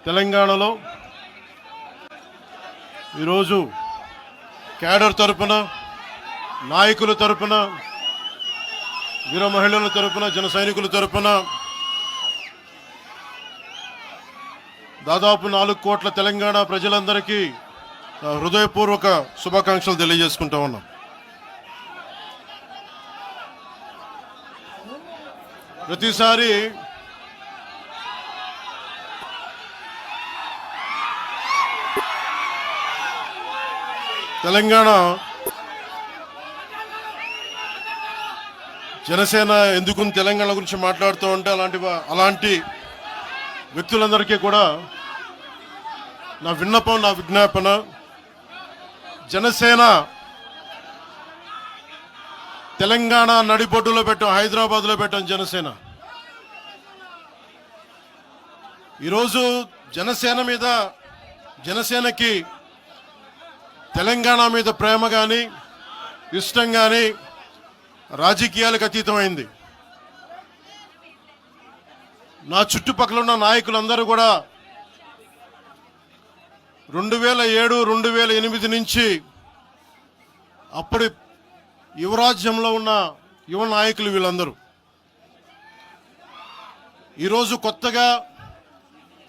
తెలంగాణలో ఈరోజు క్యాడర్ తరపున, నాయకుల తరపున, వీర మహిళల తరపున, జన సైనికుల తరపున దాదాపు 4 కోట్ల తెలంగాణ ప్రజలందరికీ హృదయపూర్వక శుభాకాంక్షలు తెలియజేసుకుంటా ఉన్నాం. ప్రతిసారి తెలంగాణ జనసేన ఎందుకు తెలంగాణ గురించి మాట్లాడుతూ ఉంటే అలాంటి వ్యక్తులందరికీ కూడా నా విన్నపం, నా విజ్ఞాపన, జనసేన తెలంగాణ నడిబొడ్డులో పెట్టాం, హైదరాబాద్లో పెట్టాం జనసేన. ఈరోజు జనసేనకి తెలంగాణ మీద ప్రేమ కానీ, ఇష్టం కానీ రాజకీయాలకు అతీతమైంది. నా చుట్టుపక్కల ఉన్న నాయకులందరూ కూడా 2007, 2008 నుంచి అప్పటి యువరాజ్యంలో ఉన్న యువ నాయకులు వీళ్ళందరూ ఈరోజు కొత్తగా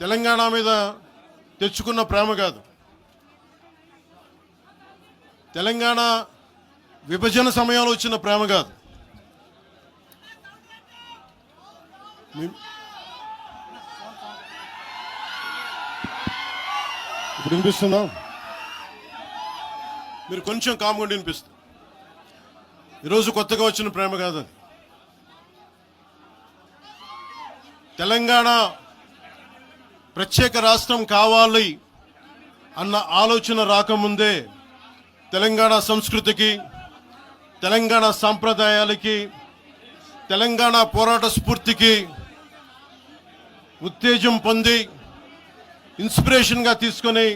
తెలంగాణ మీద తెచ్చుకున్న ప్రేమ కాదు, తెలంగాణ విభజన సమయంలో వచ్చిన ప్రేమ కాదు. ఇప్పుడు వినిపిస్తుందా? మీరు కొంచెం కామ్గా వినిపిస్తుంది. ఈరోజు కొత్తగా వచ్చిన ప్రేమ కాదు అది. తెలంగాణ ప్రత్యేక రాష్ట్రం కావాలి అన్న ఆలోచన రాకముందే తెలంగాణ సంస్కృతికి, తెలంగాణ సాంప్రదాయాలకి, తెలంగాణ పోరాట స్ఫూర్తికి ఉత్తేజం పొంది ఇన్స్పిరేషన్గా తీసుకొని,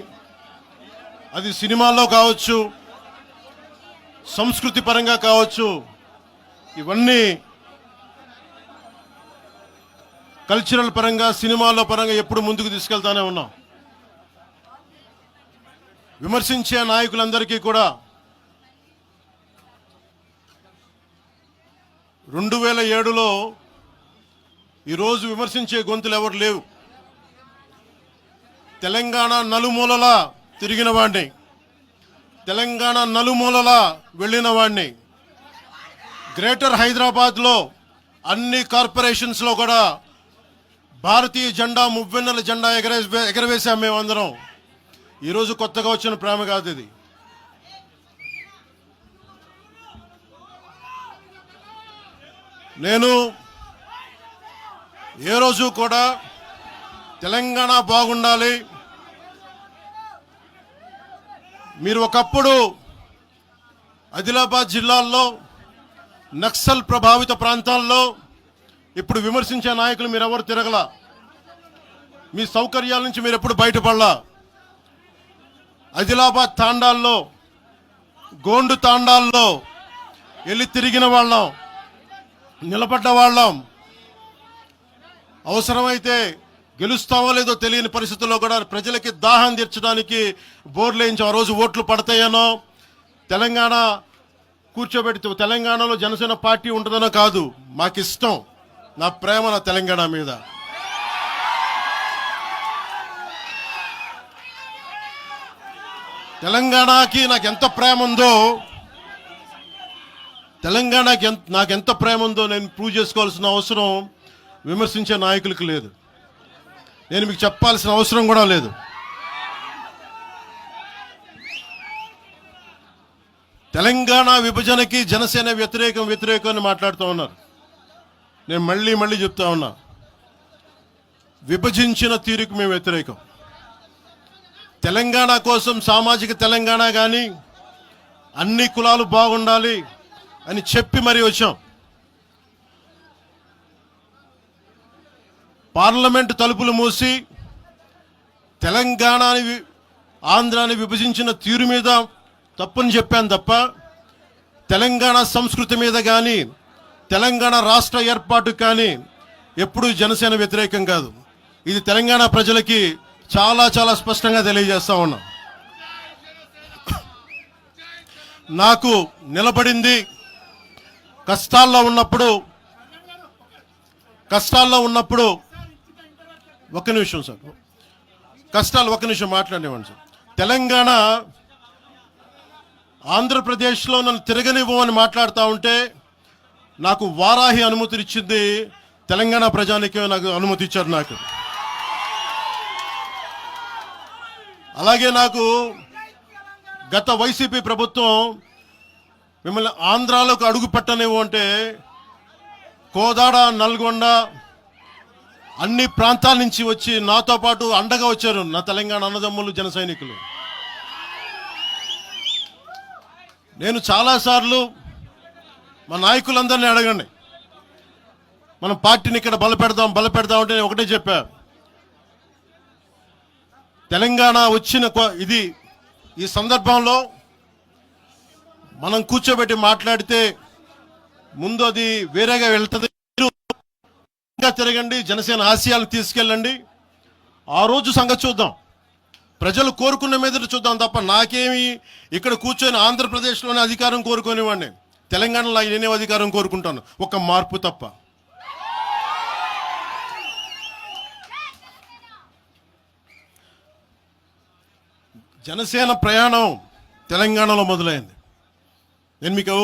అది సినిమాల్లో కావచ్చు, సంస్కృతి పరంగా కావచ్చు, ఇవన్నీ కల్చరల్ పరంగా, సినిమాల్లో పరంగా ఎప్పుడు ముందుకు తీసుకెళ్తానే ఉన్నాం. విమర్శించే నాయకులందరికీ కూడా 2007లో ఈరోజు విమర్శించే గొంతులు ఎవరు లేవు. తెలంగాణ నలుమూలలా తిరిగిన వాడిని, తెలంగాణ నలుమూలలా వెళ్ళిన వాడిని, గ్రేటర్ హైదరాబాద్లో అన్ని కార్పొరేషన్స్లో కూడా భారతీయ జెండా, మువ్వెన్నెల జెండా ఎగరవేశాం మేమందరం. ఈరోజు కొత్తగా వచ్చిన ప్రేమ కాదు ఇది. నేను ఏ రోజు కూడా తెలంగాణ బాగుండాలి, మీరు ఒకప్పుడు ఆదిలాబాద్ జిల్లాల్లో నక్సల్ ప్రభావిత ప్రాంతాల్లో ఇప్పుడు విమర్శించే నాయకులు మీరెవరు తిరగలా, మీ సౌకర్యాల నుంచి మీరు ఎప్పుడు బయటపడలా. ఆదిలాబాద్ తాండాల్లో, గోండు తాండాల్లో వెళ్ళి తిరిగిన వాళ్ళం, నిలబడ్డ వాళ్ళం. అవసరమైతే గెలుస్తామో లేదో తెలియని పరిస్థితుల్లో కూడా ప్రజలకి దాహం తీర్చడానికి బోర్లు వేయించాం. ఆ రోజు ఓట్లు పడతాయనో, తెలంగాణ కూర్చోబెడితే తెలంగాణలో జనసేన పార్టీ ఉంటుందనో కాదు, మాకు ఇష్టం, నా ప్రేమ నా తెలంగాణ మీద. తెలంగాణకి నాకు ఎంత ప్రేమ ఉందో, తెలంగాణకి నాకెంత ప్రేమ ఉందో నేను ప్రూవ్ చేసుకోవాల్సిన అవసరం విమర్శించే నాయకులకు లేదు. నేను మీకు చెప్పాల్సిన అవసరం కూడా లేదు. తెలంగాణ విభజనకి జనసేన వ్యతిరేకం అని మాట్లాడుతూ ఉన్నారు. నేను మళ్ళీ చెప్తా ఉన్నా, విభజించిన తీరుకు మేము వ్యతిరేకం. తెలంగాణ కోసం, సామాజిక తెలంగాణ కానీ, అన్ని కులాలు బాగుండాలి అని చెప్పి మరీ వచ్చాం. పార్లమెంటు తలుపులు మూసి తెలంగాణని, ఆంధ్రాని విభజించిన తీరు మీద తప్పుని చెప్పాను తప్ప, తెలంగాణ సంస్కృతి మీద కానీ, తెలంగాణ రాష్ట్ర ఏర్పాటు కానీ ఎప్పుడూ జనసేన వ్యతిరేకం కాదు. ఇది తెలంగాణ ప్రజలకి చాలా చాలా స్పష్టంగా తెలియజేస్తా ఉన్నా. నాకు నిలబడింది కష్టాల్లో ఉన్నప్పుడు ఒక్క నిమిషం సార్, ఒక్క నిమిషం మాట్లాడేవాడిని సార్. తెలంగాణ ఆంధ్రప్రదేశ్లో నన్ను తిరగనివ్వమని మాట్లాడుతూ ఉంటే నాకు వారాహి అనుమతి ఇచ్చింది తెలంగాణ ప్రజానికే, నాకు అనుమతి ఇచ్చారు. నాకు అలాగే నాకు గత వైసీపీ ప్రభుత్వం మిమ్మల్ని ఆంధ్రాలోకి అడుగు పెట్టనివ్వు అంటే కోదాడ, నల్గొండ అన్ని ప్రాంతాల నుంచి వచ్చి నాతో పాటు అండగా వచ్చారు నా తెలంగాణ అన్నదమ్ములు, జన సైనికులు. నేను చాలాసార్లు మా నాయకులందరినీ అడగండి, మనం పార్టీని ఇక్కడ బలపెడదాం అంటే నేను ఒకటే చెప్పా, తెలంగాణ వచ్చిన ఈ సందర్భంలో మనం కూర్చోబెట్టి మాట్లాడితే ముందు అది వేరేగా వెళ్తుంది. తిరగండి, జనసేన ఆశయాలు తీసుకెళ్ళండి, ఆ రోజు సంగతి చూద్దాం, ప్రజలు కోరుకున్న మీద చూద్దాం తప్ప నాకేమి ఇక్కడ కూర్చొని ఆంధ్రప్రదేశ్లోనే అధికారం కోరుకునేవాడిని, తెలంగాణలో నేనే అధికారం కోరుకుంటాను, ఒక మార్పు తప్ప. జనసేన ప్రయాణం తెలంగాణలో మొదలైంది. నేను మీకు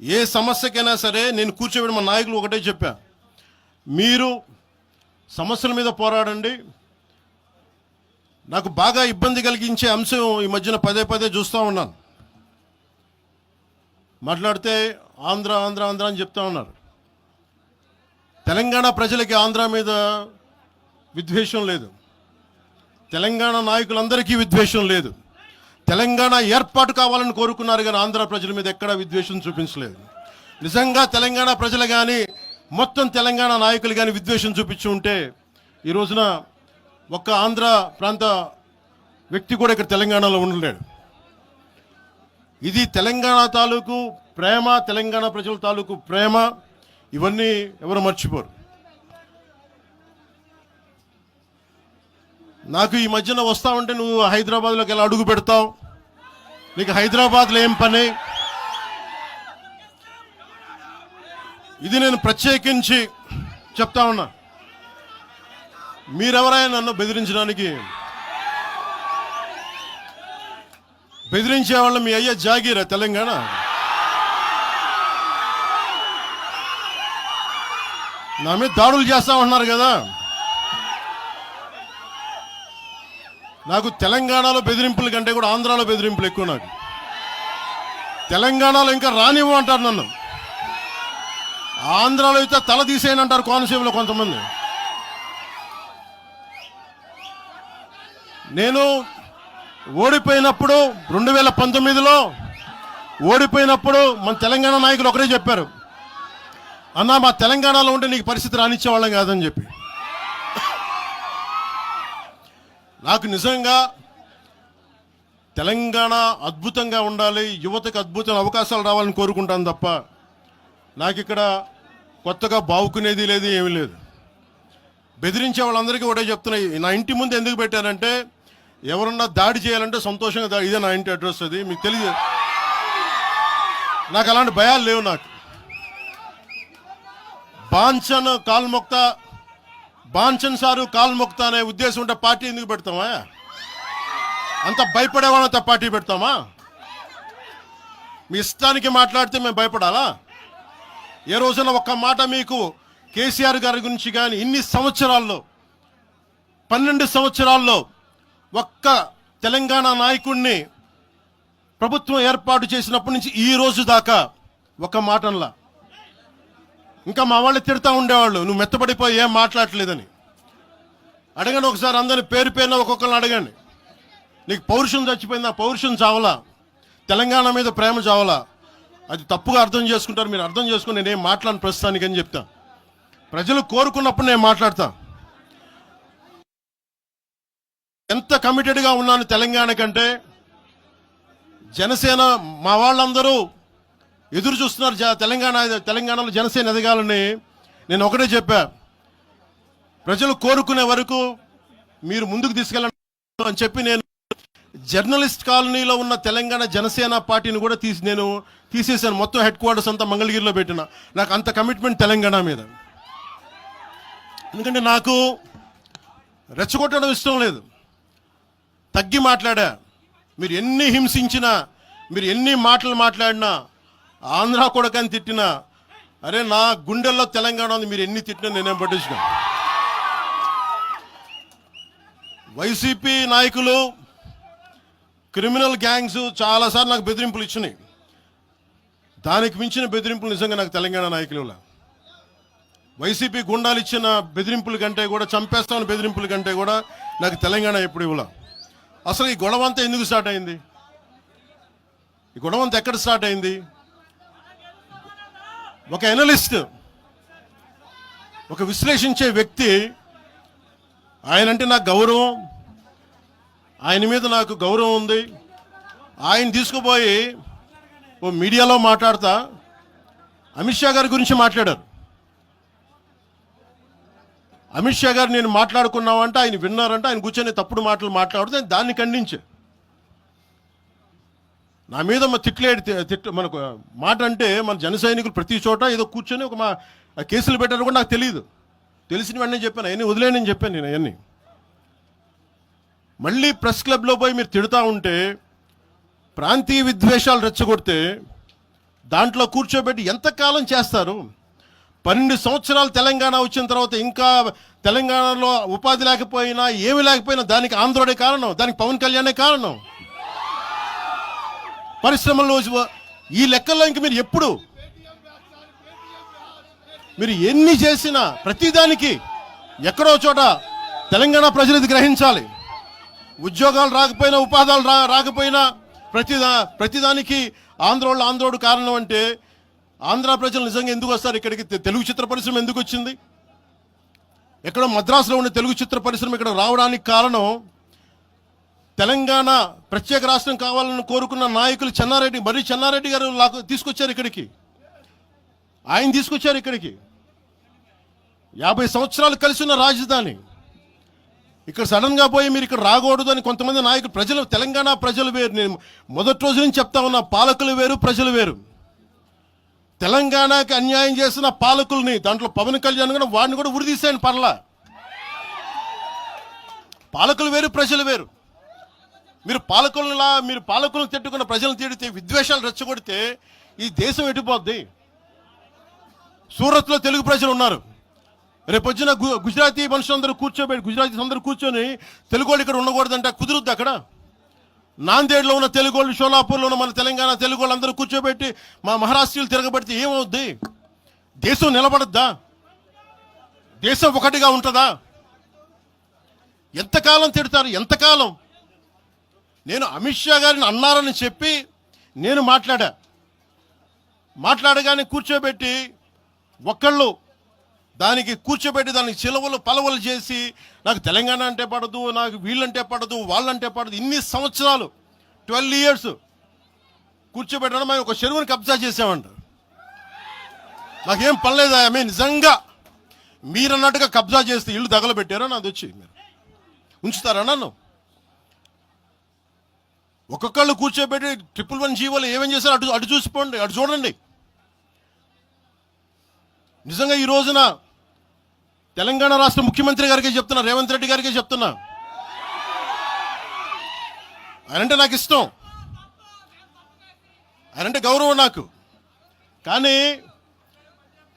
ఏ సమస్యకైనా సరే నేను కూర్చోబెట్టి మా నాయకులు ఒకటే చెప్పా, మీరు సమస్యల మీద పోరాడండి. నాకు బాగా ఇబ్బంది కలిగించే అంశం ఈ మధ్యన పదే చూస్తూ ఉన్నాను, మాట్లాడితే ఆంధ్ర అని చెప్తా ఉన్నారు. తెలంగాణ ప్రజలకి ఆంధ్ర మీద విద్వేషం లేదు, తెలంగాణ నాయకులందరికీ విద్వేషం లేదు. తెలంగాణ ఏర్పాటు కావాలని కోరుకున్నారు కానీ ఆంధ్ర ప్రజల మీద ఎక్కడా విద్వేషం చూపించలేదు. నిజంగా తెలంగాణ ప్రజలు కానీ మొత్తం తెలంగాణ నాయకులు కానీ విద్వేషం చూపించి ఉంటే ఈ రోజున ఒక్క ఆంధ్ర ప్రాంత వ్యక్తి కూడా ఇక్కడ తెలంగాణలో ఉండలేడు. ఇది తెలంగాణ తాలూకు ప్రేమ, తెలంగాణ ప్రజల తాలూకు ప్రేమ, ఇవన్నీ ఎవరు మర్చిపోరు. నాకు ఈ మధ్యన వస్తా ఉంటే నువ్వు హైదరాబాద్లోకి ఎలా అడుగు పెడతావు, నీకు హైదరాబాద్లో ఏం పని, ఇది నేను ప్రత్యేకించి చెప్తా ఉన్నా. మీరెవరైనా నన్ను బెదిరించే వాళ్ళు మీ అయ్యే జాగీరా తెలంగాణ? నా మీద దాడులు చేస్తా ఉన్నారు కదా. నాకు తెలంగాణలో బెదిరింపుల కంటే కూడా ఆంధ్రాలో బెదిరింపులు ఎక్కువ. నాకు తెలంగాణలో ఇంకా రానివ్వు అంటారు నన్ను, ఆంధ్రాలో అయితే తల తీసేయని అంటారు కోనసీమలో కొంతమంది. నేను ఓడిపోయినప్పుడు 2019లో ఓడిపోయినప్పుడు మన తెలంగాణ నాయకులు ఒకరే చెప్పారు, అన్నా మా తెలంగాణలో ఉంటే నీకు పరిస్థితి రానిచ్చేవాళ్ళం కాదని చెప్పి. నాకు నిజంగా తెలంగాణ అద్భుతంగా ఉండాలి, యువతకు అద్భుతమైన అవకాశాలు రావాలని కోరుకుంటాను తప్ప నాకు ఇక్కడ కొత్తగా బావుకునేది లేదు, ఏమీ లేదు. బెదిరించే వాళ్ళందరికీ ఒకటే చెప్తున్నాయి, నా ఇంటి ముందు ఎందుకు పెట్టారంటే ఎవరన్నా దాడి చేయాలంటే సంతోషంగా ఇదే నా ఇంటి అడ్రస్, అది మీకు తెలియదు. నాకు అలాంటి భయాలు లేవు. నాకు బాంచన్ సారు కాల్మొక్తా అనే ఉద్దేశం ఉంటే పార్టీ ఎందుకు పెడతామా? అంత భయపడేవాళ్ళంతా పార్టీ పెడతామా? మీ ఇష్టానికి మాట్లాడితే మేము భయపడాలా? ఏ రోజున ఒక్క మాట మీకు కేసీఆర్ గారి గురించి కానీ ఇన్ని సంవత్సరాల్లో 12 సంవత్సరాల్లో ఒక్క తెలంగాణ నాయకుడిని ప్రభుత్వం ఏర్పాటు చేసినప్పటి నుంచి ఈ రోజు దాకా ఒక మాటంలా. ఇంకా మా వాళ్ళు తిడతా ఉండేవాళ్ళు, నువ్వు మెత్తబడిపోయి ఏం మాట్లాడలేదని. అడగండి ఒకసారి అందరిని పేరున ఒక్కొక్కరిని అడగండి, నీకు పౌరుషం చచ్చిపోయిందా? పౌరుషం చావలా, తెలంగాణ మీద ప్రేమ చావలా? అది తప్పుగా అర్థం చేసుకుంటారు. మీరు అర్థం చేసుకుని నేనేం మాట్లాడిన ప్రస్తుతానికి అని చెప్తా. ప్రజలు కోరుకున్నప్పుడు నేను మాట్లాడతా. ఎంత కమిటెడ్గా ఉన్నాను తెలంగాణ కంటే, జనసేన మా వాళ్ళందరూ ఎదురు చూస్తున్నారు తెలంగాణలో జనసేన ఎదగాలని. నేను ఒకటే చెప్పా, ప్రజలు కోరుకునే వరకు మీరు ముందుకు తీసుకెళ్ళండి అని చెప్పి నేను జర్నలిస్ట్ కాలనీలో ఉన్న తెలంగాణ జనసేన పార్టీని కూడా నేను తీసేశాను. మొత్తం హెడ్ క్వార్టర్స్ అంతా మంగళగిరిలో పెట్టిన. నాకు అంత కమిట్మెంట్ తెలంగాణ మీద. ఎందుకంటే నాకు రెచ్చగొట్టడం ఇష్టం లేదు. తగ్గి మాట్లాడా. మీరు ఎన్ని హింసించినా, మీరు ఎన్ని మాటలు మాట్లాడినా, ఆంధ్ర కొడకని తిట్టినా, అరే నా గుండెల్లో తెలంగాణ ఉంది, మీరు ఎన్ని తిట్టినా నేనేం పట్టించుకోను. వైసీపీ నాయకులు, క్రిమినల్ గ్యాంగ్స్ చాలాసార్లు నాకు బెదిరింపులు ఇచ్చినాయి. దానికి మించిన బెదిరింపులు నిజంగా నాకు తెలంగాణ నాయకులు. వైసీపీ గుండాలు ఇచ్చిన బెదిరింపుల కంటే కూడా, చంపేస్తామని బెదిరింపుల కంటే కూడా నాకు తెలంగాణ ఎప్పుడు ఇవ్వాల. అసలు ఈ గొడవ అంతా ఎందుకు స్టార్ట్ అయింది? ఈ గొడవ అంతా ఎక్కడ స్టార్ట్ అయింది? ఒక ఎనలిస్ట్, ఒక విశ్లేషించే వ్యక్తి, ఆయనంటే నాకు గౌరవం, ఆయన మీద నాకు గౌరవం ఉంది. ఆయన తీసుకుపోయి ఓ మీడియాలో మాట్లాడతా అమిత్ షా గారి గురించి మాట్లాడారు. అమిత్ షా గారు నేను మాట్లాడుకున్నామంటే ఆయన విన్నారంటే ఆయన కూర్చొని తప్పుడు మాటలు మాట్లాడితే దాన్ని ఖండించే. నా మీద మనకు మాట అంటే మన జన సైనికులు ప్రతి చోట ఏదో కూర్చొని ఒక కేసులు పెట్టారు కూడా నాకు తెలియదు. తెలిసిన వెంటనే చెప్పాను, అవన్నీ వదిలేనని చెప్పాను నేను. అవన్నీ మళ్ళీ ప్రెస్ క్లబ్లో పోయి మీరు తిడుతూ ఉంటే, ప్రాంతీయ విద్వేషాలు రెచ్చగొడితే దాంట్లో కూర్చోబెట్టి ఎంతకాలం చేస్తారు? 12 సంవత్సరాలు తెలంగాణ వచ్చిన తర్వాత ఇంకా తెలంగాణలో ఉపాధి లేకపోయినా, ఏమి లేకపోయినా దానికి ఆంధ్రుడే కారణం, దానికి పవన్ కళ్యాణే కారణం. పరిశ్రమల్లో ఈ లెక్కల్లో ఇంక మీరు ఎప్పుడు మీరు ఎన్ని చేసినా ప్రతిదానికి ఎక్కడో చోట తెలంగాణ ప్రజలు ఇది గ్రహించాలి. ఉద్యోగాలు రాకపోయినా, ఉపాధాలు రాకపోయినా ప్రతిదానికి ఆంధ్రోడు కారణం అంటే ఆంధ్ర ప్రజలు నిజంగా ఎందుకు వస్తారు ఇక్కడికి? తెలుగు చిత్ర పరిశ్రమ ఎందుకు వచ్చింది? ఎక్కడో మద్రాసులో ఉన్న తెలుగు చిత్ర పరిశ్రమ ఇక్కడ రావడానికి కారణం తెలంగాణ ప్రత్యేక రాష్ట్రం కావాలని కోరుకున్న నాయకులు చెన్నారెడ్డి గారు తీసుకొచ్చారు ఇక్కడికి. ఆయన తీసుకొచ్చారు ఇక్కడికి. 50 సంవత్సరాలు కలిసి ఉన్న రాజధాని ఇక్కడ సడన్గా పోయి మీరు ఇక్కడ రాకూడదు అని కొంతమంది నాయకులు, తెలంగాణ ప్రజలు వేరు. నేను మొదటి రోజు నుంచి చెప్తా ఉన్నా, పాలకులు వేరు, ప్రజలు వేరు. తెలంగాణకి అన్యాయం చేసిన పాలకుల్ని, దాంట్లో పవన్ కళ్యాణ్ కూడా వాడిని కూడా ఉరిదీశాను పర్లా. పాలకులు వేరు, ప్రజలు వేరు. మీరు పాలకులను తిట్టుకున్న ప్రజలను తిడితే, విద్వేషాలు రెచ్చగొడితే ఈ దేశం ఎటుపోద్ది? సూరత్లో తెలుగు ప్రజలు ఉన్నారు. రేపొచ్చిన గుజరాతీ మనుషులందరూ గుజరాతీస్ అందరూ కూర్చొని తెలుగు వాళ్ళు ఇక్కడ ఉండకూడదంటే కుదురుద్ది అక్కడ? నాందేడ్లో ఉన్న తెలుగు వాళ్ళు, షోలాపూర్లో ఉన్న మన తెలంగాణ తెలుగు వాళ్ళు అందరూ కూర్చోబెట్టి మా మహారాష్ట్రీయులు తిరగబెడితే ఏమవుద్ది? దేశం నిలబడద్దా? దేశం ఒకటిగా ఉంటుందా? ఎంతకాలం తిడతారు? ఎంతకాలం? నేను అమిత్ షా గారిని అన్నారని చెప్పి నేను మాట్లాడగానే కూర్చోబెట్టి ఒక్కళ్ళు దానికి చిలవలు పలవలు చేసి నాకు తెలంగాణ అంటే పడదు, నాకు వీళ్ళంటే పడదు, వాళ్ళంటే పడదు, ఇన్ని సంవత్సరాలు 12 years కూర్చోబెట్టడం. మేము ఒక చెరువుని కబ్జా చేసామంట. నాకేం పనిలేదా? నిజంగా మీరన్నట్టుగా కబ్జా చేస్తే ఇల్లు తగలబెట్టారా? నాది వచ్చి మీరు ఉంచుతారా నన్ను? ఒక్కొక్కళ్ళు కూర్చోబెట్టి 111 జీవోలు ఏమేం చేశారు అటు చూసిపోండి, అటు చూడండి. నిజంగా ఈ రోజున తెలంగాణ రాష్ట్ర ముఖ్యమంత్రి గారికి చెప్తున్నా, రేవంత్ రెడ్డి గారికి చెప్తున్నా, ఆయనంటే నాకు ఇష్టం, ఆయనంటే గౌరవం నాకు. కానీ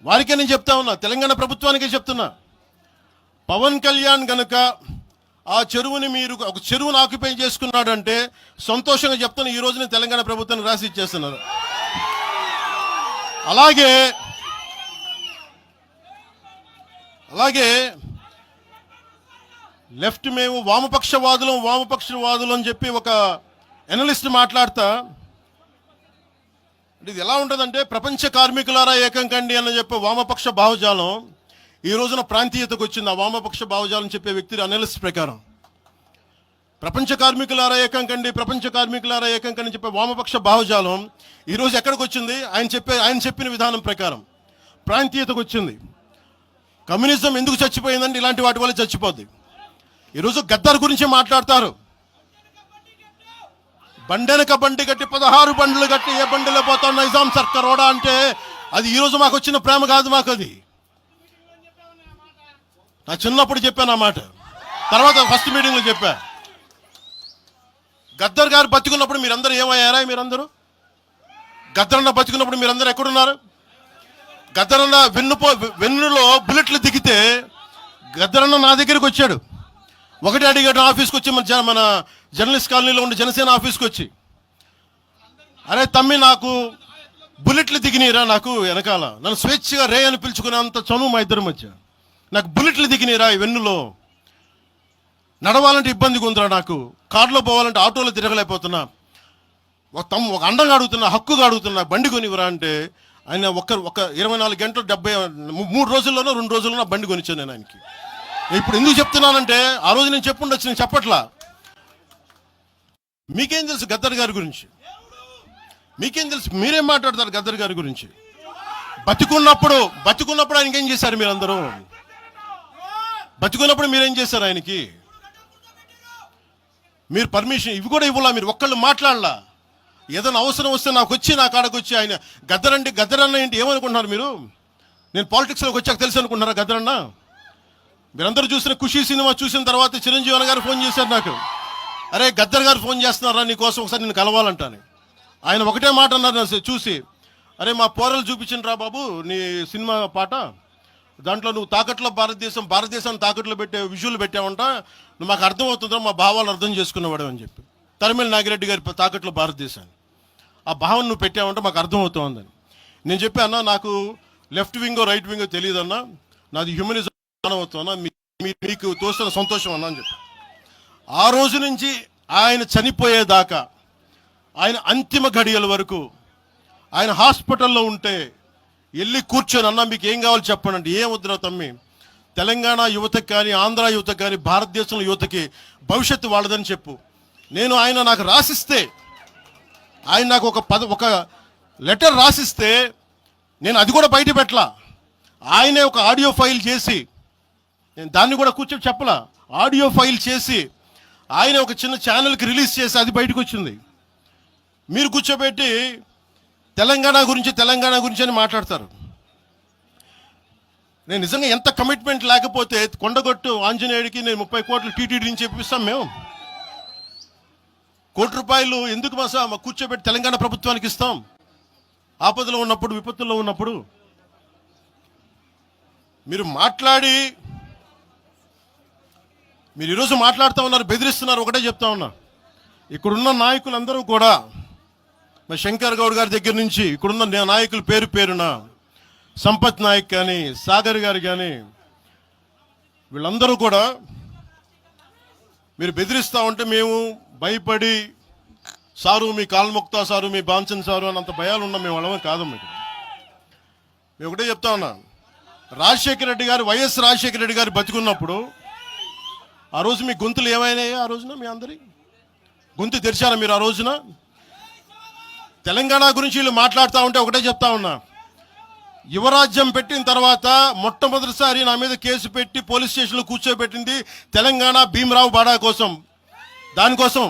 వారికే నేను చెప్తా ఉన్నా, తెలంగాణ ప్రభుత్వానికే చెప్తున్నా, పవన్ కళ్యాణ్ గనుక ఆ చెరువుని ఒక చెరువును ఆక్యుపై చేసుకున్నాడంటే సంతోషంగా చెప్తున్నా, ఈ రోజున తెలంగాణ ప్రభుత్వానికి రాసి ఇచ్చేస్తున్నారు. అలాగే లెఫ్ట్ మేము వామపక్షవాదులు అని చెప్పి ఒక ఎనలిస్ట్ మాట్లాడతా, ఇది ఎలా ఉంటుందంటే, ప్రపంచ కార్మికులారా ఏకం కండి అని చెప్పే వామపక్ష భావజాలం ఈ రోజున ప్రాంతీయతకు వచ్చింది. ఆ వామపక్ష భావజాలం చెప్పే వ్యక్తి అనలిస్ట్ ప్రకారం ప్రపంచ కార్మికులారా ఏకం కండి చెప్పే వామపక్ష భావజాలం ఈరోజు ఎక్కడికి వచ్చింది? ఆయన చెప్పిన విధానం ప్రకారం ప్రాంతీయతకు వచ్చింది. కమ్యూనిజం ఎందుకు చచ్చిపోయిందంటే ఇలాంటి వాటి వల్ల చచ్చిపోద్ది. ఈరోజు గద్దర్ గురించి మాట్లాడతారు. బండెనక బండి కట్టి 16 బండ్లు కట్టి ఏ బండిలో పోతాం నిజాం సర్కార్ ఓడా అంటే అది ఈరోజు మాకు వచ్చిన ప్రేమ కాదు. మాకు అది నా చిన్నప్పుడు చెప్పాను ఆ మాట, తర్వాత ఫస్ట్ మీటింగ్లో చెప్పా. గద్దర్ గారు బతికున్నప్పుడు మీరందరూ ఏమయ్యారా? మీరందరూ గద్దరన్న బతికున్నప్పుడు మీరందరూ ఎక్కడున్నారు? గద్దరన్న వెన్నులో బుల్లెట్లు దిగితే గద్దరన్న నా దగ్గరికి వచ్చాడు. ఒకటి అడిగాడు ఆఫీస్కి వచ్చి, మన జర్నలిస్ట్ కాలనీలో ఉండే జనసేన ఆఫీస్కి వచ్చి, అరే తమ్మి నాకు బుల్లెట్లు దిగినీరా, నాకు వెనకాల నన్ను స్వేచ్ఛగా రే అని పిలుచుకునే అంత చనువు మా ఇద్దరి మధ్య, నాకు బుల్లెట్లు దిగినీరా ఈ వెన్నులో, నడవాలంటే ఇబ్బందిగా ఉందిరా, నాకు కారులో పోవాలంటే ఆటోలో తిరగలేకపోతున్నా, ఒక అండంగా అడుగుతున్నా, హక్కుగా అడుగుతున్నా, బండి కొనివరా అంటే ఆయన ఒక 24 గంటలు 3 రోజుల్లోనో 2 రోజుల్లోనో బండి కొనిచ్చాను నేను ఆయనకి. ఇప్పుడు ఎందుకు చెప్తున్నానంటే ఆ రోజు నేను చెప్పుండొచ్చు, నేను చెప్పట్లా. మీకేం తెలుసు గద్దర్ గారి గురించి? మీకేం తెలుసు? మీరేం మాట్లాడతారు గద్దర్ గారి గురించి? బతికున్నప్పుడు ఆయనకి ఏం చేశారు? మీరందరూ బతికున్నప్పుడు మీరేం చేశారు ఆయనకి? మీరు పర్మిషన్ ఇవి కూడా ఇవ్వాలా? మీరు ఒక్కళ్ళు మాట్లాడలా? ఏదైనా అవసరం వస్తే నా కాడకు వచ్చి ఆయన గద్దరన్న ఏంటి ఏమనుకుంటున్నారు మీరు? నేను పాలిటిక్స్లోకి వచ్చాక తెలుసు అనుకుంటున్నారా గద్దరన్న? మీరందరూ చూసిన ఖుషీ సినిమా చూసిన తర్వాత చిరంజీవి గారు ఫోన్ చేశారు నాకు, అరే గద్దర్ గారు ఫోన్ చేస్తున్నారా నీకోసం, ఒకసారి నేను కలవాలంటాను. ఆయన ఒకటే మాట అన్నారు చూసి, అరే మా పోరలు చూపించిన రా బాబు నీ సినిమా పాట, దాంట్లో నువ్వు తాకట్లో భారతదేశాన్ని తాకట్లో పెట్టే విజువల్ పెట్టావంట, నువ్వు మాకు అర్థమవుతుందా, మా భావాలు అర్థం చేసుకునేవాడు అని చెప్పి. తరిమేల నాగిరెడ్డి గారి తాకట్లో భారతదేశాన్ని ఆ భావన నువ్వు పెట్టావంటే మాకు అర్థమవుతోందని నేను చెప్పాను. నాకు లెఫ్ట్ వింగో రైట్ వింగో తెలియదు అన్నా, నాది హ్యూమనిజం అవుతున్నా, మీకు తోస్తున్న సంతోషం అన్నా అని చెప్పి. ఆ రోజు నుంచి ఆయన చనిపోయేదాకా, ఆయన అంతిమ గడియల వరకు ఆయన హాస్పిటల్లో ఉంటే వెళ్ళి కూర్చొని, అన్నా మీకు ఏం కావాలి చెప్పండి అంటే, ఏం వద్దురా తమ్మి, తెలంగాణ యువతకి కానీ ఆంధ్ర యువతకి కానీ భారతదేశంలో యువతకి భవిష్యత్తు వాళ్ళదని చెప్పు. ఆయన నాకు రాసిస్తే, ఆయన నాకు ఒక లెటర్ రాసిస్తే నేను అది కూడా బయట పెట్టలా. ఆయనే ఒక ఆడియో ఫైల్ చేసి, నేను దాన్ని కూడా కూర్చొని చెప్పలా, ఆడియో ఫైల్ చేసి ఆయన ఒక చిన్న ఛానల్కి రిలీజ్ చేసి అది బయటకు వచ్చింది. మీరు కూర్చోబెట్టి తెలంగాణ గురించి అని మాట్లాడతారు. నేను నిజంగా ఎంత కమిట్మెంట్ లేకపోతే కొండగొట్టు ఆంజనేయుడికి నేను 30 కోట్లు టీటీడీ నుంచి చెప్పిస్తాం. మేము ₹1 ఎందుకు మా కూర్చోబెట్టి తెలంగాణ ప్రభుత్వానికి ఇస్తాం? ఆపదలో ఉన్నప్పుడు, విపత్తుల్లో ఉన్నప్పుడు మీరు మాట్లాడి, మీరు ఈరోజు మాట్లాడుతూ ఉన్నారు, బెదిరిస్తున్నారు. ఒకటే చెప్తా ఉన్నా, ఇక్కడున్న నాయకులందరూ కూడా, మా శంకర్ గౌడ్ గారి దగ్గర నుంచి ఇక్కడున్న నాయకులు పేరున సంపత్ నాయక్ కానీ సాగర్ గారు కానీ వీళ్ళందరూ కూడా మీరు బెదిరిస్తూ ఉంటే మేము భయపడి, సారు మీ కాల్మొక్తా సారు, మీ బాంచన్ సారు అని అంత భయాలు ఉన్నాం. మేము వాళ్ళమే కాదు. మేము ఒకటే చెప్తా ఉన్నా, వైఎస్ రాజశేఖర రెడ్డి గారు బతికున్నప్పుడు ఆ రోజు మీ గొంతులు ఏమైనాయి? ఆ రోజున మీ అందరి గొంతు తెరిచారా మీరు? ఆ రోజున తెలంగాణ గురించి వీళ్ళు మాట్లాడుతూ ఉంటే ఒకటే చెప్తా ఉన్నా, యువరాజ్యం పెట్టిన తర్వాత మొట్టమొదటిసారి నా మీద కేసు పెట్టి పోలీస్ స్టేషన్లో కూర్చోబెట్టింది తెలంగాణ భీమరావు బాడా కోసం. దానికోసం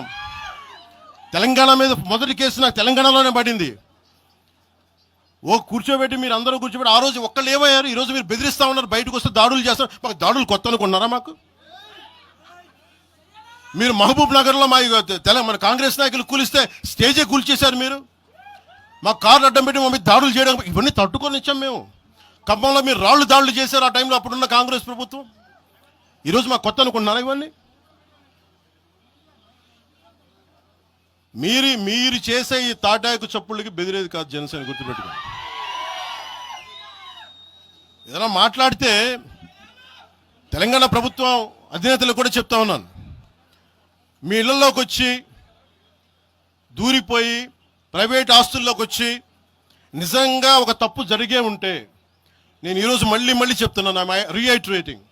తెలంగాణ మీద మొదటి కేసు నాకు తెలంగాణలోనే పడింది. కూర్చోబెట్టి మీరు అందరూ కూర్చోబెట్టి ఆ రోజు ఒక్కళ్ళు ఏమయ్యారు? ఈరోజు మీరు బెదిరిస్తూ ఉన్నారు, బయటకు వస్తే దాడులు చేస్తారు. మాకు దాడులు కొత్త అనుకున్నారా? మాకు మీరు మహబూబ్ నగర్లో మన కాంగ్రెస్ నాయకులు కూలిస్తే స్టేజే కూల్చేశారు. మీరు మా కార్లు అడ్డం పెట్టి మా మీద దాడులు చేయడం, ఇవన్నీ తట్టుకొని ఇచ్చాం మేము. ఖమ్మంలో మీరు దాడులు చేశారు ఆ టైంలో, అప్పుడున్న కాంగ్రెస్ ప్రభుత్వం. ఈరోజు మాకు కొత్త అనుకుంటున్నారా ఇవన్నీ? మీరు చేసే ఈ తాటాకు చప్పుళ్ళకి బెదిరేది కాదు జనసేన, గుర్తుపెట్టుకోండి. ఏదైనా మాట్లాడితే తెలంగాణ ప్రభుత్వం అధినేతలు కూడా చెప్తా ఉన్నాను, మీ ఇళ్లలోకి వచ్చి దూరిపోయి ప్రైవేట్ ఆస్తుల్లోకి వచ్చి నిజంగా ఒక తప్పు జరిగే ఉంటే, నేను ఈరోజు మళ్ళీ చెప్తున్నాను, రీఐటరేటింగ్,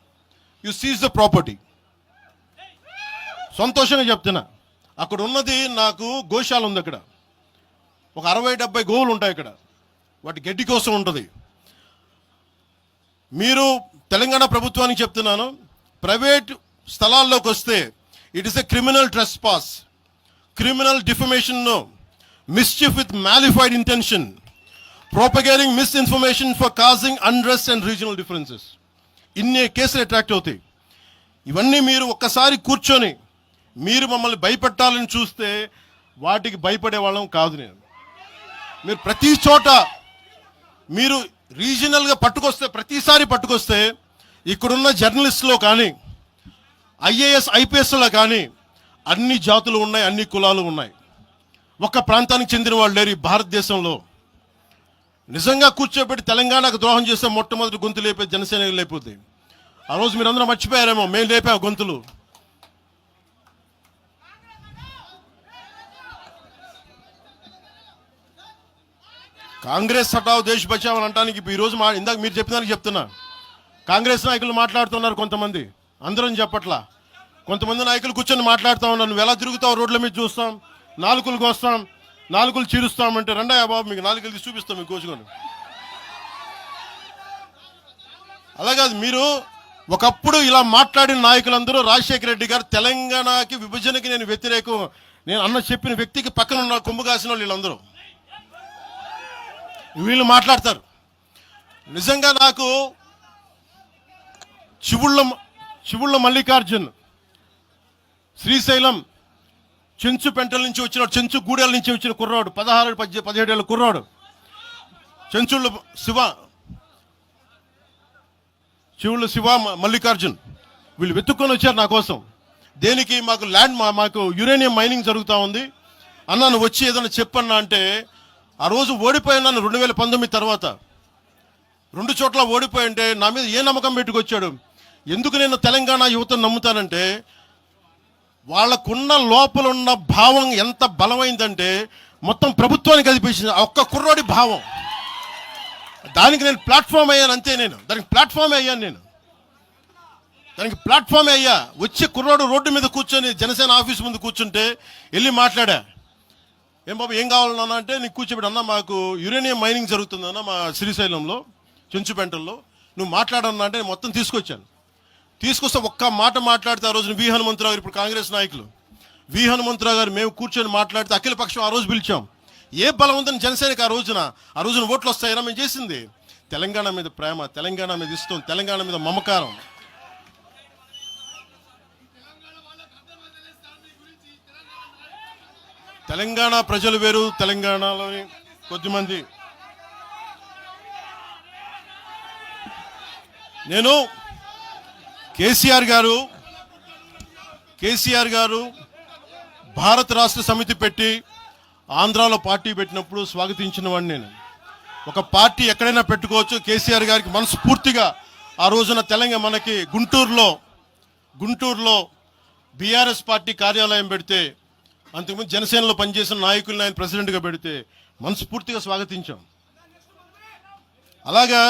యు సీజ్ ద ప్రాపర్టీ. సంతోషంగా చెప్తున్నా, అక్కడ ఉన్నది నాకు గోశాల ఉంది. అక్కడ ఒక 60-70 గోవులు ఉంటాయి. అక్కడ వాటి గడ్డి కోసం ఉంటుంది. మీరు తెలంగాణ ప్రభుత్వానికి చెప్తున్నాను, ప్రైవేట్ స్థలాల్లోకి వస్తే it is a criminal trespass, criminal defamation, mischief with mala fide intention, propagating misinformation for causing unrest and regional differences. ఇన్ని కేసులు అట్రాక్ట్ అవుతాయి. ఇవన్నీ మీరు ఒక్కసారి కూర్చొని మీరు మమ్మల్ని భయపెట్టాలని చూస్తే వాటికి భయపడే వాళ్ళం కాదు. నేను మీరు ప్రతి చోట మీరు రీజనల్గా పట్టుకొస్తే, ప్రతిసారి పట్టుకొస్తే ఇక్కడున్న జర్నలిస్టులో కానీ ఐఏఎస్ ఐపీఎస్లో కానీ అన్ని జాతులు ఉన్నాయి, అన్ని కులాలు ఉన్నాయి. ఒక్క ప్రాంతానికి చెందిన వాళ్ళు లేరు ఈ భారతదేశంలో. నిజంగా కూర్చోబెట్టి తెలంగాణకు ద్రోహం చేస్తే మొట్టమొదటి గొంతు లేపే జనసేన లేకపోతే. ఆ రోజు మీరు అందరూ మర్చిపోయారేమో, మేము లేపాం గొంతులు. కాంగ్రెస్ హటావ్ దేశ్ బచావ్ అని అంటానికి ఈరోజు ఇందాక మీరు చెప్పినానికి చెప్తున్నా. కాంగ్రెస్ నాయకులు మాట్లాడుతున్నారు కొంతమంది, అందరం చెప్పట్లా. కొంతమంది నాయకులు కూర్చొని మాట్లాడుతూ ఉన్నారు, నువ్వు ఎలా తిరుగుతావు, రోడ్ల మీద చూస్తాం, నాలుకలకు వస్తాం, నాలుకలు చీరుస్తామంటే రండయ్యా బాబు మీకు నాలుకలు తీసి చూపిస్తాం మీకు కోచుకొని. అలాగే మీరు ఒకప్పుడు ఇలా మాట్లాడిన నాయకులందరూ రాజశేఖర రెడ్డి గారు తెలంగాణకి విభజనకి నేను వ్యతిరేకం నేను అన్న చెప్పిన వ్యక్తికి పక్కన ఉన్న కొమ్ము కాసిన వాళ్ళు వీళ్ళందరూ మాట్లాడతారు. నిజంగా నాకు చివుళ్ళ మల్లికార్జున్ శ్రీశైలం చెంచు పెంటల నుంచి వచ్చిన, చెంచు గూడెల నుంచి వచ్చిన కుర్రాడు, 16-17 ఏళ్ళ కుర్రాడు, చెంచుళ్ళ చివుళ్ళ శివ మల్లికార్జున్ వీళ్ళు వెతుక్కొని వచ్చారు నా కోసం. దేనికి? మాకు యురేనియం మైనింగ్ జరుగుతూ ఉంది అన్నా, నువ్వు వచ్చి ఏదైనా చెప్పన్నా అంటే ఆ రోజు ఓడిపోయినాను 2019 తర్వాత 2 చోట్ల ఓడిపోయి అంటే నా మీద ఏ నమ్మకం పెట్టుకొచ్చాడు. ఎందుకు నేను తెలంగాణ యువతను నమ్ముతానంటే వాళ్ళకున్న లోపలున్న భావం ఎంత బలమైందంటే మొత్తం ప్రభుత్వానికి కదిపించింది ఒక్క కుర్రోడి భావం. దానికి నేను ప్లాట్ఫామ్ అయ్యాను అంతే. దానికి ప్లాట్ఫామ్ అయ్యా. వచ్చి కుర్రోడు రోడ్డు మీద కూర్చొని జనసేన ఆఫీస్ ముందు కూర్చుంటే వెళ్ళి మాట్లాడా, ఏం బాబు ఏం కావాలన్నా అంటే నీకు కూర్చోబెట్టి అన్నా మాకు యురేనియం మైనింగ్ జరుగుతుందన్న మా శ్రీశైలంలో చెంచుపెంటల్లో, నువ్వు మాట్లాడన్నా అంటే మొత్తం తీసుకొచ్చాను. తీసుకొస్తే ఒక్క మాట మాట్లాడితే ఆ రోజు వి హనుమంతరావు గారు, ఇప్పుడు కాంగ్రెస్ నాయకులు వి హనుమంతరావు గారు మేము కూర్చొని మాట్లాడితే అఖిల పక్షం ఆ రోజు పిలిచాం. ఏ బలం ఉందని జనసేనకి ఆ రోజున ఓట్లు వస్తాయనా? మేము చేసింది తెలంగాణ మీద ప్రేమ, తెలంగాణ మీద ఇష్టం, తెలంగాణ మీద మమకారం. తెలంగాణ ప్రజలు వేరు, తెలంగాణలోని కొద్దిమంది. నేను కేసీఆర్ గారు భారత రాష్ట్ర సమితి పెట్టి ఆంధ్రాలో పార్టీ పెట్టినప్పుడు స్వాగతించిన వాడిని నేను. ఒక పార్టీ ఎక్కడైనా పెట్టుకోవచ్చు. కేసీఆర్ గారికి మనస్ఫూర్తిగా ఆ రోజున మనకి గుంటూరులో బీఆర్ఎస్ పార్టీ కార్యాలయం పెడితే, అంతకుముందు జనసేనలో పనిచేసిన నాయకులను ఆయన ప్రెసిడెంట్గా పెడితే మనస్ఫూర్తిగా స్వాగతించాం. అలాగా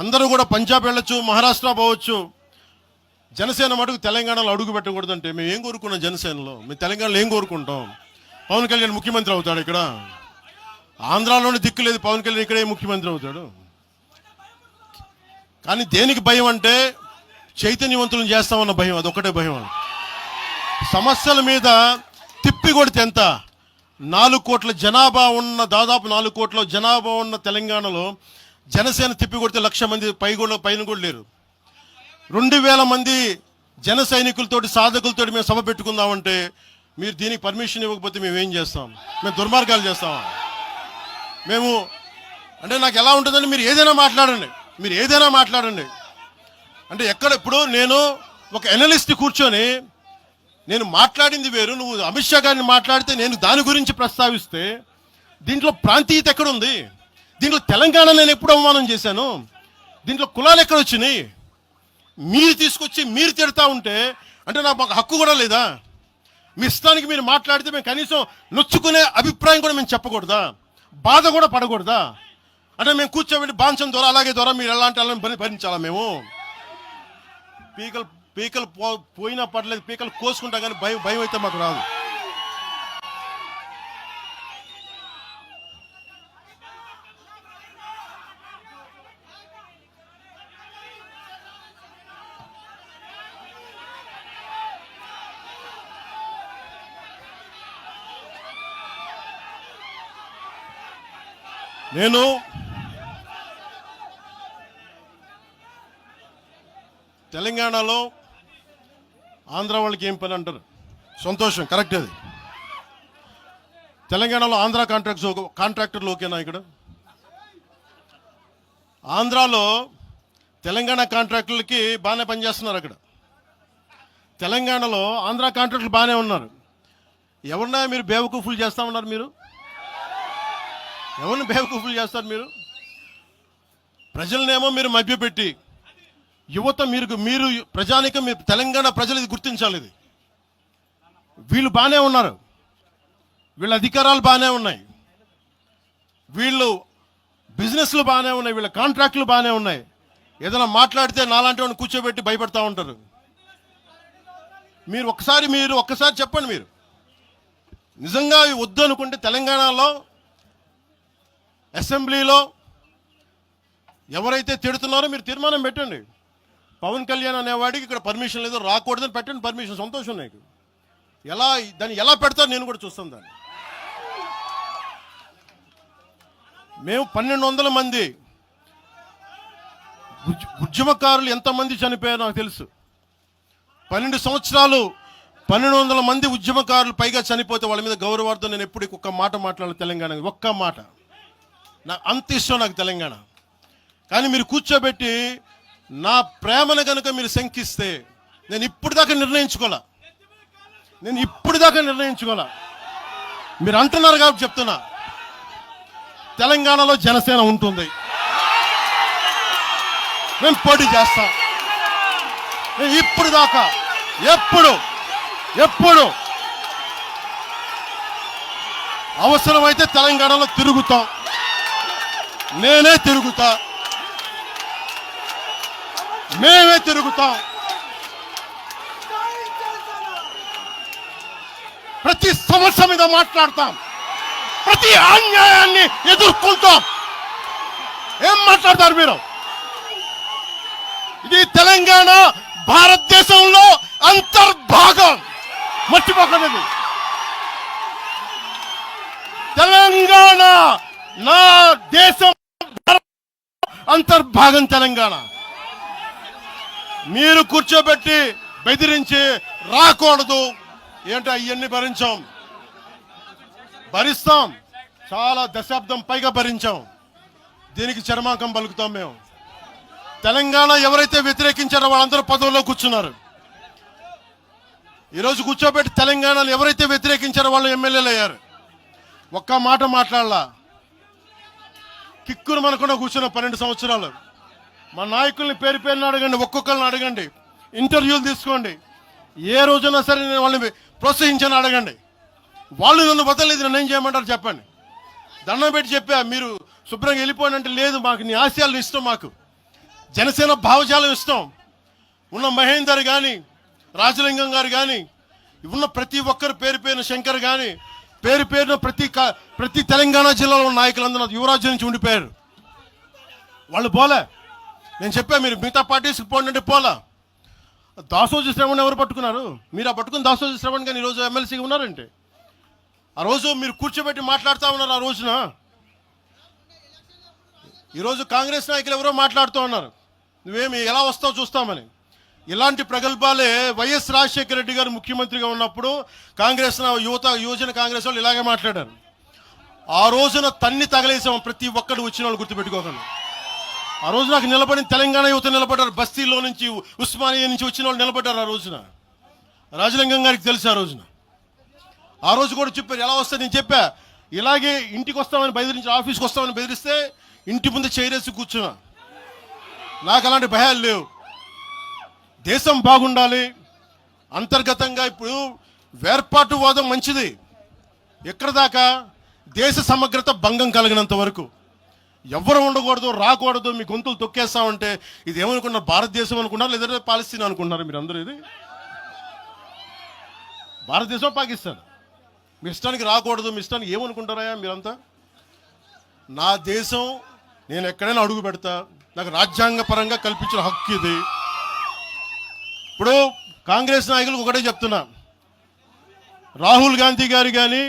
అందరూ కూడా పంజాబ్ వెళ్ళొచ్చు, మహారాష్ట్ర పోవచ్చు, జనసేన మటుకు తెలంగాణలో అడుగు పెట్టకూడదంటే మేము ఏం కోరుకున్నాం? జనసేనలో మేము తెలంగాణలో ఏం కోరుకుంటాం? పవన్ కళ్యాణ్ ముఖ్యమంత్రి అవుతాడు ఇక్కడ? ఆంధ్రాలోనే దిక్కు లేదు, పవన్ కళ్యాణ్ ఇక్కడే ముఖ్యమంత్రి అవుతాడు. కానీ దేనికి భయం అంటే చైతన్యవంతులను చేస్తామన్న భయం, అదొక్కటే భయం. సమస్యల మీద తిప్పి కొడితే ఎంత? 4 కోట్ల జనాభా ఉన్న, దాదాపు 4 కోట్ల జనాభా ఉన్న తెలంగాణలో జనసేన తిప్పి కొడితే 1,00,000 మంది పైన కూడా లేరు. 2,000 మంది జన సైనికులతోటి, సాధకులతోటి మేము సభ పెట్టుకుందామంటే మీరు దీనికి పర్మిషన్ ఇవ్వకపోతే మేము ఏం చేస్తాం? మేము దుర్మార్గాలు చేస్తామా? మేము అంటే నాకు ఎలా ఉంటుందంటే మీరు ఏదైనా మాట్లాడండి అంటే ఎక్కడ. ఇప్పుడు నేను ఒక ఎనలిస్ట్ కూర్చొని నేను మాట్లాడింది వేరు, నువ్వు అమిత్ షా గారిని మాట్లాడితే నేను దాని గురించి ప్రస్తావిస్తే దీంట్లో ప్రాంతీయత ఎక్కడుంది? దీంట్లో తెలంగాణ నేను ఎప్పుడు అవమానం చేశాను? దీంట్లో కులాలు ఎక్కడ వచ్చినాయి? మీరు తీసుకొచ్చి మీరు తిడతా ఉంటే అంటే నాకు హక్కు కూడా లేదా? మీ ఇష్టానికి మీరు మాట్లాడితే మేము కనీసం నొచ్చుకునే అభిప్రాయం కూడా మేము చెప్పకూడదా? బాధ కూడా పడకూడదా? అంటే మేము కూర్చోబెట్టి బాంచం ద్వారా అలాగే ద్వారా మీరు ఎలాంటి వాళ్ళని భరించాలా? మేము పీకలు పోయినా పర్లేదు, పీకలు కోసుకుంటాం, కానీ భయం అయితే మాకు రాదు. నేను తెలంగాణలో ఆంధ్ర వాళ్ళకి ఏం పని అంటారు, సంతోషం, కరెక్ట్. అది తెలంగాణలో ఆంధ్ర కాంట్రాక్టర్లు ఓకేనా? ఇక్కడ ఆంధ్రాలో తెలంగాణ కాంట్రాక్టర్లకి బాగానే పనిచేస్తున్నారు. అక్కడ తెలంగాణలో ఆంధ్ర కాంట్రాక్టర్లు బాగానే ఉన్నారు. ఎవరన్నా మీరు బేవకూఫులు చేస్తా ఉన్నారు? మీరు ఎవరిని బేవకూఫులు చేస్తారు? మీరు ప్రజలనేమో మీరు మభ్యపెట్టి, యువత మీరు ప్రజానికం, మీరు తెలంగాణ ప్రజలు ఇది గుర్తించాలి. ఇది వీళ్ళు బాగానే ఉన్నారు, వీళ్ళ అధికారాలు బాగానే ఉన్నాయి, వీళ్ళు బిజినెస్లు బాగానే ఉన్నాయి, వీళ్ళ కాంట్రాక్టులు బాగానే ఉన్నాయి. ఏదైనా మాట్లాడితే నాలాంటి వాడిని కూర్చోబెట్టి భయపడతా ఉంటారు. మీరు ఒక్కసారి చెప్పండి, మీరు నిజంగా వద్దు అనుకుంటే తెలంగాణలో అసెంబ్లీలో ఎవరైతే తిడుతున్నారో మీరు తీర్మానం పెట్టండి. పవన్ కళ్యాణ్ అనేవాడికి ఇక్కడ పర్మిషన్ లేదు, రాకూడదని పెట్టండి పర్మిషన్. సంతోషం నాకు. దాన్ని ఎలా పెడతారు నేను కూడా చూస్తాను. దాన్ని మేము 1200 మంది ఉద్యమకారులు ఎంతమంది చనిపోయారో నాకు తెలుసు. 12 సంవత్సరాలు 1200 మంది ఉద్యమకారులు పైగా చనిపోతే వాళ్ళ మీద గౌరవార్థం నేను ఎప్పుడు ఒక్క మాట మాట్లాడాలి తెలంగాణ, ఒక్క మాట. నాకు అంత ఇష్టం నాకు తెలంగాణ. కానీ మీరు కూర్చోబెట్టి నా ప్రేమను కనుక మీరు శంకిస్తే నేను ఇప్పుడు దాకా నిర్ణయించుకోలే. మీరు అంటున్నారు కాబట్టి చెప్తున్నా, తెలంగాణలో జనసేన ఉంటుంది, మేము పోటీ చేస్తాం. ఇప్పుడు దాకా ఎప్పుడు అవసరమైతే తెలంగాణలో తిరుగుతాం, నేనే తిరుగుతా, మేమే తిరుగుతాం. ప్రతి సమస్య మీద మాట్లాడతాం, ప్రతి అన్యాయాన్ని ఎదుర్కొంటాం. ఏం మాట్లాడతారు మీరు? ఇది తెలంగాణ భారతదేశంలో అంతర్భాగం, మర్చిపోకండి. తెలంగాణ నా దేశం అంతర్భాగం తెలంగాణ. మీరు కూర్చోబెట్టి బెదిరించి రాకూడదు ఏంటో అవన్నీ భరిస్తాం. చాలా దశాబ్దం పైగా భరించాం. దీనికి చర్మాంకం పలుకుతాం మేము. తెలంగాణ ఎవరైతే వ్యతిరేకించారో వాళ్ళందరూ పదవుల్లో కూర్చున్నారు. ఈరోజు కూర్చోబెట్టి తెలంగాణను ఎవరైతే వ్యతిరేకించారో వాళ్ళు ఎమ్మెల్యేలు అయ్యారు. ఒక్క మాట మాట్లాడలా, కిక్కురు మనకుండా కూర్చున్న 12 సంవత్సరాలు. మా నాయకుల్ని పేరు పేరుని అడగండి, ఒక్కొక్కరిని అడగండి, ఇంటర్వ్యూలు తీసుకోండి. ఏ రోజునా సరే నేను వాళ్ళని ప్రోత్సహించని అడగండి. వాళ్ళు నన్ను వదలలేదు, నన్ను ఏం చేయమంటారు చెప్పండి. దండం పెట్టి చెప్పా, మీరు శుభ్రంగా వెళ్ళిపోండి అంటే లేదు, మాకు నీ ఆశయాలు ఇష్టం, మాకు జనసేన భావజాలం ఇష్టం. ఉన్న మహేందర్ కానీ, రాజలింగం గారు కానీ, ఉన్న ప్రతి ఒక్కరు పేరు పేరున, శంకర్ కానీ పేరు పేరున ప్రతి తెలంగాణ జిల్లాలో ఉన్న నాయకులందరూ యువరాజ్యం నుంచి ఉండిపోయారు. వాళ్ళు పోలే. నేను చెప్పా, మీరు మిగతా పార్టీస్కి పోండి అంటే పోలా. దాసోజీ శ్రవణ్ ఎవరు పట్టుకున్నారు? మీరు ఆ పట్టుకుని దాసోజీ శ్రవణ్ కానీ ఈరోజు ఎమ్మెల్సీగా ఉన్నారంటే, ఆ రోజు మీరు కూర్చోబెట్టి మాట్లాడుతూ ఉన్నారు. ఆ రోజున ఈరోజు కాంగ్రెస్ నాయకులు ఎవరో మాట్లాడుతూ ఉన్నారు, నువ్వేమి ఎలా వస్తావు చూస్తామని. ఇలాంటి ప్రగల్భాలే వైఎస్ రాజశేఖర రెడ్డి గారు ముఖ్యమంత్రిగా ఉన్నప్పుడు కాంగ్రెస్ యువజన కాంగ్రెస్ వాళ్ళు ఇలాగే మాట్లాడారు. ఆ రోజున తన్ని తగలేసాం ప్రతి ఒక్కడు వచ్చిన వాళ్ళు, గుర్తుపెట్టుకోకండి. ఆ రోజు నాకు నిలబడిన తెలంగాణ యువత నిలబడ్డారు. బస్తీలో నుంచి, ఉస్మానియా నుంచి వచ్చిన వాళ్ళు నిలబడ్డారు. ఆ రోజున రాజలింగం గారికి తెలుసు. ఆ రోజు కూడా చెప్పారు ఎలా వస్తే. నేను చెప్పా, ఇలాగే ఇంటికి వస్తామని బెదిరించి, ఆఫీస్కి వస్తామని బెదిరిస్తే ఇంటి ముందు చైరేసి కూర్చున్నా. నాకు అలాంటి భయాలు లేవు. దేశం బాగుండాలి. అంతర్గతంగా ఇప్పుడు వేర్పాటువాదం మంచిది. ఎక్కడ దాకా? దేశ సమగ్రత భంగం కలిగినంత వరకు ఎవరు ఉండకూడదు, రాకూడదు. మీ గొంతులు తొక్కేస్తామంటే ఇది ఏమనుకున్నారు? భారతదేశం అనుకున్నారు, లేదంటే పాలస్తీనా అనుకుంటున్నారు మీరు అందరూ? ఇది భారతదేశం, పాకిస్తాన్. మీ ఇష్టానికి రాకూడదు, మీ ఇష్టానికి ఏమనుకుంటారా మీరంతా? నా దేశం, నేను ఎక్కడైనా అడుగు పెడతా. నాకు రాజ్యాంగ పరంగా కల్పించిన హక్కు ఇది. ఇప్పుడు కాంగ్రెస్ నాయకులకు ఒకటే చెప్తున్నా, రాహుల్ గాంధీ గారు కానీ,